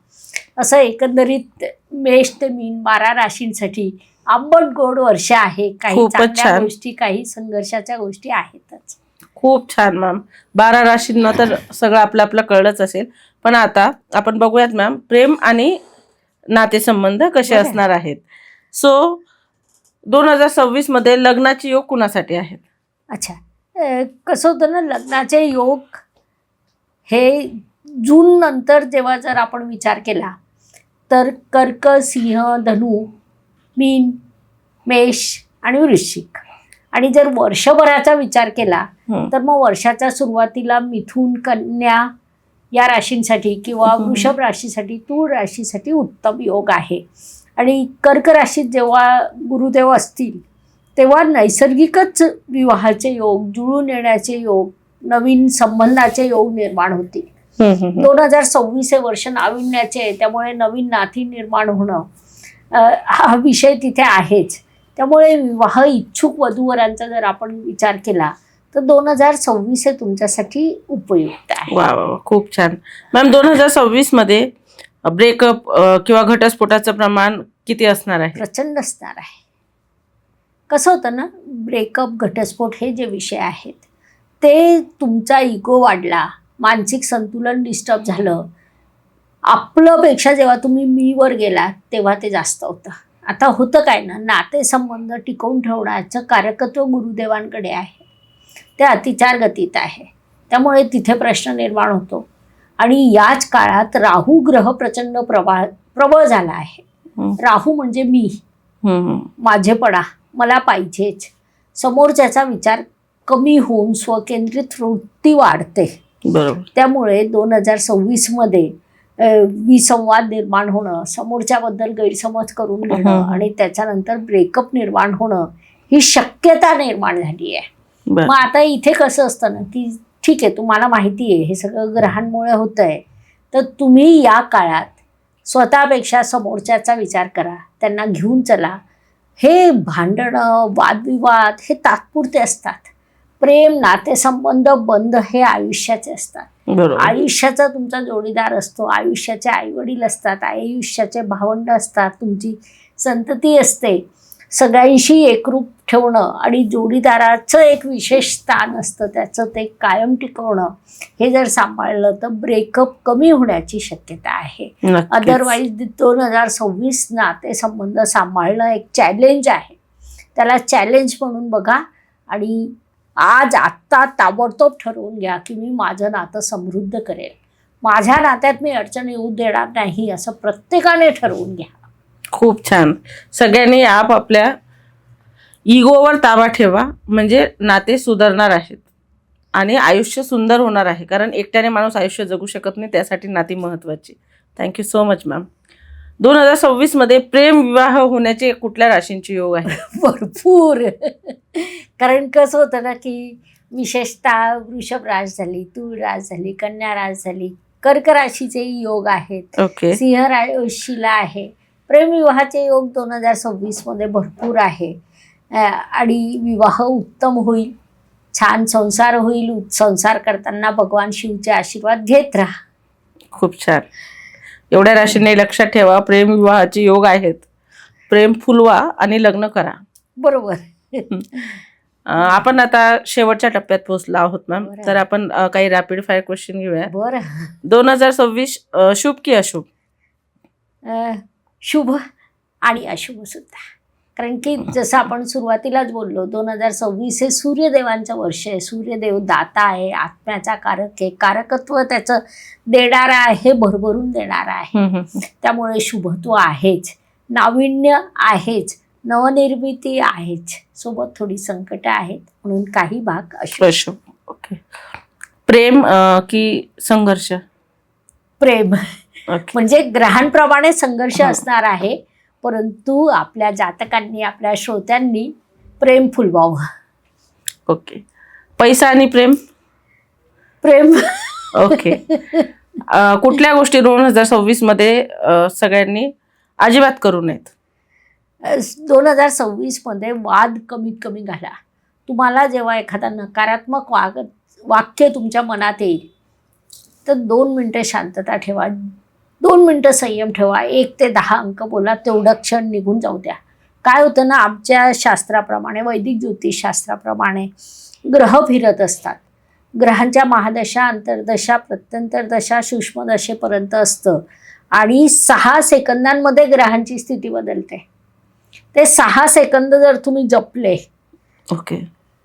असं एकंदरीत मेष ते मीन 12 राशींसाठी आंबट गोड वर्ष आहे. काही चांगल्या गोष्टी, काही संघर्षाच्या गोष्टी आहेतच. खूप छान मॅम. 12 राशींना तर सगळं आपलं आपलं कळलंच असेल, पण आता आपण बघूयात मॅम, प्रेम आणि नातेसंबंध कसे असणार आहेत. सो 2026 मध्ये लग्नाचे योग कुणासाठी आहेत? अच्छा, कसं होतं ना, लग्नाचे योग हे जून नंतर जेव्हा जर आपण विचार केला तर कर्क, सिंह, धनु, मीन, मेष आणि वृश्चिक. आणि जर वर्षभराचा विचार केला तर मग वर्षाच्या सुरुवातीला मिथुन, कन्या या राशींसाठी किंवा वृषभ राशीसाठी, तूळ राशीसाठी उत्तम योग आहे. आणि कर्क राशीत जेव्हा गुरुदेव असतील तेव्हा नैसर्गिकच विवाहाचे योग, जुळून येण्याचे योग, नवीन संबंधाचे योग निर्माण होतील. 2026 हे वर्ष नाविन्याचे आहे, त्यामुळे नवीन नाती निर्माण होणं हा विषय तिथे आहेच. त्यामुळे विवाह इच्छुक वधूवरांचा जर आपण विचार केला तर 2026 हे तुमच्यासाठी उपयुक्त आहे. वा वा, खूप छान मॅम. 2026 मध्ये ब्रेकअप किंवा घटस्फोटाचं प्रमाण किती असणार आहे? प्रचंड असणार आहे. कसं होतं ना, ब्रेकअप, घटस्फोट हे जे विषय आहेत ते तुमचा इगो वाढला, मानसिक संतुलन डिस्टर्ब झालं, आपल्यापेक्षा जेव्हा तुम्ही मीवर गेलात तेव्हा ते जास्त होतं. आता होतं काय ना, नातेसंबंध टिकवून ठेवण्याचं कार्यकत्व गुरुदेवांकडे आहे, ते अतिचार गतीत आहे. त्यामुळे तिथे प्रश्न निर्माण होतो. आणि याच काळात राहू ग्रह प्रचंड प्रबळ झाला आहे. राहू म्हणजे मी, माझेपणा, मला पाहिजेच. समोरच्याचा विचार कमी होऊन स्वकेंद्रित वृत्ती वाढते. बरोबर. त्यामुळे 2026 मध्ये विसंवाद निर्माण होणं, समोरच्याबद्दल गैरसमज करून घेणं आणि त्याच्यानंतर ब्रेकअप निर्माण होणं ही शक्यता निर्माण झाली आहे. मग आता इथे कसं असतं ना की ठीक आहे, तुम्हाला माहिती आहे हे सगळं ग्रहांमुळे होत आहे, तर तुम्ही या काळात स्वतःपेक्षा समोरच्याचा विचार करा, त्यांना घेऊन चला. हे भांडणं, वादविवाद हे तात्पुरते असतात. प्रेम, नातेसंबंध, बंध हे आयुष्याचे असतात. आयुष्याचा तुमचा जोडीदार असतो, आयुष्याचे आईवडील असतात, आयुष्याचे भावंड असतात, तुमची संतती असते. सगळ्यांशी एकरूप ठेवणं आणि जोडीदाराचं एक विशेष स्थान असतं, त्याचं ते कायम टिकवणं, हे जर सांभाळलं तर ब्रेकअप कमी होण्याची शक्यता आहे. अदरवाईज 2026 नातेसंबंध सांभाळणं एक चॅलेंज आहे. त्याला चॅलेंज म्हणून बघा आणि आज आत्ता ताबडतोब ठरवून घ्या की मी माझं नातं समृद्ध करेल, माझ्या नात्यात मी अडचण येऊ देणार नाही, असं प्रत्येकाने ठरवून घ्या. खूप छान. सगळ्यांनी आपापल्या इगोवर ताबा ठेवा, म्हणजे नाते सुधारणार आहेत आणि आयुष्य सुंदर होणार आहे. कारण एकट्याने माणूस आयुष्य जगू शकत नाही, त्यासाठी नाती महत्त्वाची. Thank you so much ma'am. 2026 मध्ये प्रेम विवाह होण्याचे कुठल्या राशींचे योग आहे? भरपूर. कारण कसं होतं ना की विशेषतः वृषभ रास झाली, तूळ रास झाली, कन्या रास झाली, कर्क राशीचे योग आहेत, ओके. सिंह राशीला आहे. प्रेमविवाहाचे योग 2026 मध्ये भरपूर आहे. आणि विवाह उत्तम होईल, छान संसार होईल. संसार करताना भगवान शिवचे आशीर्वाद घेत राहा. खूप छान. एवढ्या राशींनी लक्षात ठेवा, प्रेम विवाहाचे योग आहेत. प्रेम फुलवा आणि लग्न करा. बरोबर. आपण आता शेवटच्या टप्प्यात पोहोचलो आहोत मॅम. बरं. तर आपण काही रॅपिड फायर क्वेश्चन घेऊया. बरं. 2026 शुभ की अशुभ? शुभ आणि अशुभ सुद्धा. कारण की जसं आपण सुरुवातीलाच बोललो, 2026 हे सूर्यदेवांचं वर्ष आहे. सूर्यदेव दाता आहे, आत्म्याचा कारक आहे, कारकत्व त्याचं देणारा आहे, भरभरून देणारा आहे. त्यामुळे शुभत्व आहेच, नाविन्य आहेच, नवनिर्मिती आहेच, सोबत थोडी संकट आहेत, म्हणून काही भाग अशुभ. ओके. प्रेम की संघर्ष? प्रेम. ओके. म्हणजे ग्रहांप्रमाणे संघर्ष असणार आहे, परंतु आपल्या जातकांनी, आपल्या श्रोत्यांनी प्रेम फुलवावं. ओके. पैसा आणि प्रेम? प्रेम. ओके. कुठल्या गोष्टी 2026 मध्ये सगळ्यांनी अजिबात करू नयेत? 2026 मध्ये वाद कमीत कमी घाला. तुम्हाला जेव्हा एखादा नकारात्मक वाक्य तुमच्या मनात येईल तर 2 मिनटं शांतता ठेवा, 2 मिनटं संयम ठेवा, 1 ते 10 अंक बोला, तेवढं क्षण निघून जाऊ द्या. काय होतं ना, आमच्या शास्त्राप्रमाणे, वैदिक ज्योतिषशास्त्राप्रमाणे ग्रह फिरत असतात. ग्रहांच्या महादशा, अंतर्दशा, प्रत्यंतरदशा, सूक्ष्मदशेपर्यंत असतं आणि 6 सेकंदांमध्ये ग्रहांची स्थिती बदलते. ते 6 सेकंद जर तुम्ही जपले, ओके,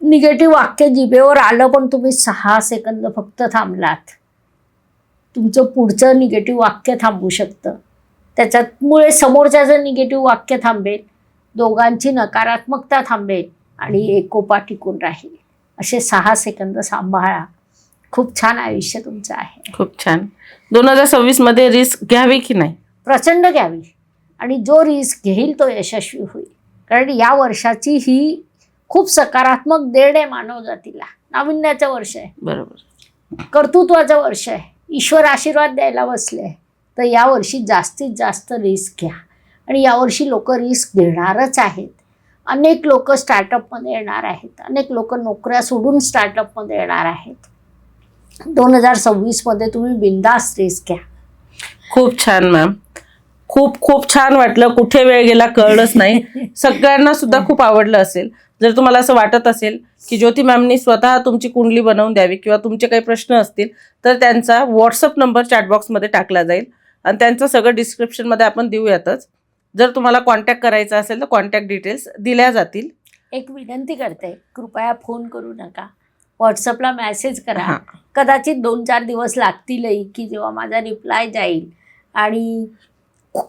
निगेटिव्ह वाक्य जिभेवर आलं पण तुम्ही 6 सेकंद फक्त थांबलात, तुमचं पुढचं निगेटिव्ह वाक्य थांबू शकतं. त्याच्यामुळे समोरच्याचं निगेटिव्ह वाक्य थांबेल, दोघांची नकारात्मकता थांबेल आणि एकोपा टिकून राहील. असे 6 सेकंद सांभाळा. खूप छान आयुष्य तुमचं आहे. खूप छान. 2026 मध्ये रिस्क घ्यावी की नाही? प्रचंड घ्यावी, आणि जो रिस्क घेईल तो यशस्वी होईल. कारण या वर्षाची ही खूप सकारात्मक देण आहे मानव जातीला. नाविन्याचं वर्ष आहे, बरोबर, कर्तृत्वाचं वर्ष आहे, ईश्वर आशीर्वाद द्यायला बसले. तर यावर्षी जास्तीत जास्त रिस्क घ्या, आणि यावर्षी लोक रिस्क घेणारच आहेत. अनेक लोक स्टार्टअपमध्ये येणार आहेत, अनेक लोक नोकऱ्या सोडून स्टार्टअपमध्ये येणार आहेत. 2026 मध्ये तुम्ही बिंदास रिस्क घ्या. खूप छान मॅम. खूप खूप छान वाटलं. कुठे वेळ गेला कळलंच नाही. सगळ्यांना सुद्धा खूप आवडलं असेल. जर तुम्हाला असं वाटत असेल की ज्योती मॅमनी स्वतः तुमची कुंडली बनवून द्यावी किंवा तुमचे काही प्रश्न असतील तर त्यांचा व्हॉट्सअप नंबर चॅटबॉक्समध्ये टाकला जाईल आणि त्यांचं सगळं डिस्क्रिप्शनमध्ये आपण देऊयातच. जर तुम्हाला कॉन्टॅक्ट करायचा असेल तर कॉन्टॅक्ट डिटेल्स दिल्या जातील. एक विनंती करते, कृपया फोन करू नका, व्हॉट्सअपला मेसेज करा. हां. कदाचित 2-4 दिवस लागतीलही की जेव्हा माझा रिप्लाय जाईल, आणि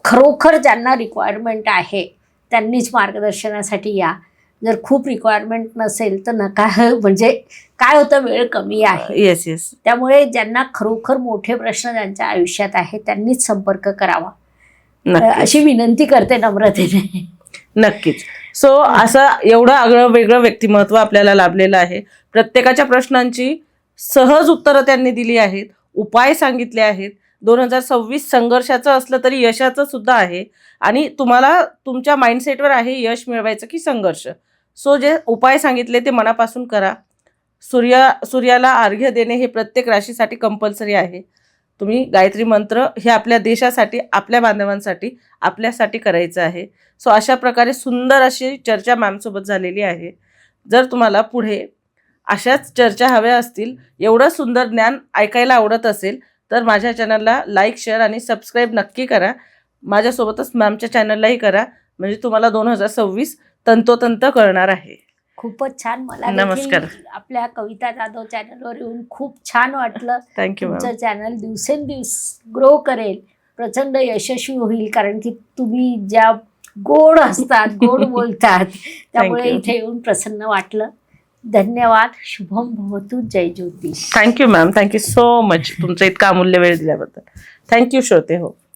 खरोखर ज्यांना रिक्वायरमेंट आहे त्यांनीच मार्गदर्शनासाठी या. जर खूप रिक्वायरमेंट नसेल तर नका. म्हणजे काय होतं, वेळ कमी आहे. Yes yes. त्यामुळे ज्यांना खरोखर मोठे प्रश्न ज्यांच्या आयुष्यात आहे त्यांनीच संपर्क करावा, अशी विनंती करते नम्रतेने. नक्कीच. सो असं एवढं आगळं वेगळं व्यक्तिमत्व आपल्याला लाभलेलं आहे. प्रत्येकाच्या प्रश्नांची सहज उत्तरं त्यांनी दिली आहेत, उपाय सांगितले आहेत. 2026 संघर्षाचं असलं तरी यशाचं सुद्धा आहे, आणि तुम्हाला तुमच्या माइंडसेटवर आहे यश मिळवायचं की संघर्ष. सो जे उपाय सांगितले ते मनापासून करा. सूर्याला अर्घ्य देणे हे प्रत्येक राशीसाठी कंपल्सरी आहे. तुम्ही गायत्री मंत्र हे आपल्या देशासाठी, आपल्या बांधवांसाठी, आपल्यासाठी करायचं आहे. सो अशा प्रकारे सुंदर अशी चर्चा मॅमसोबत झालेली आहे. जर तुम्हाला पुढे अशाच चर्चा हव्या असतील, एवढं सुंदर ज्ञान ऐकायला आवडत असेल तर माझ्या चॅनलला लाईक, शेअर आणि सबस्क्राईब नक्की करा. माझ्यासोबतच मॅमच्या चॅनललाही करा, म्हणजे तुम्हाला 2026 तंतोतंत कळणार आहे. खूपच छान. मला नमस्कार. देखील आपल्या कविता जाधव चॅनलवर येऊन खूप छान वाटलं. Thank you ma'am. तुमचं चॅनल दिवसेंदिवस ग्रो करेल, प्रचंड यशस्वी होईल, कारण की तुम्ही ज्या गोड असतात, गोड बोलतात, त्यामुळे you. इथे येऊन प्रसन्न वाटलं. धन्यवाद. शुभम भवतु. जय ज्योतिष. Thank you ma'am. Thank you so much तुमचा इतका अमूल्य वेळ दिल्याबद्दल. थँक्यू श्रोते हो.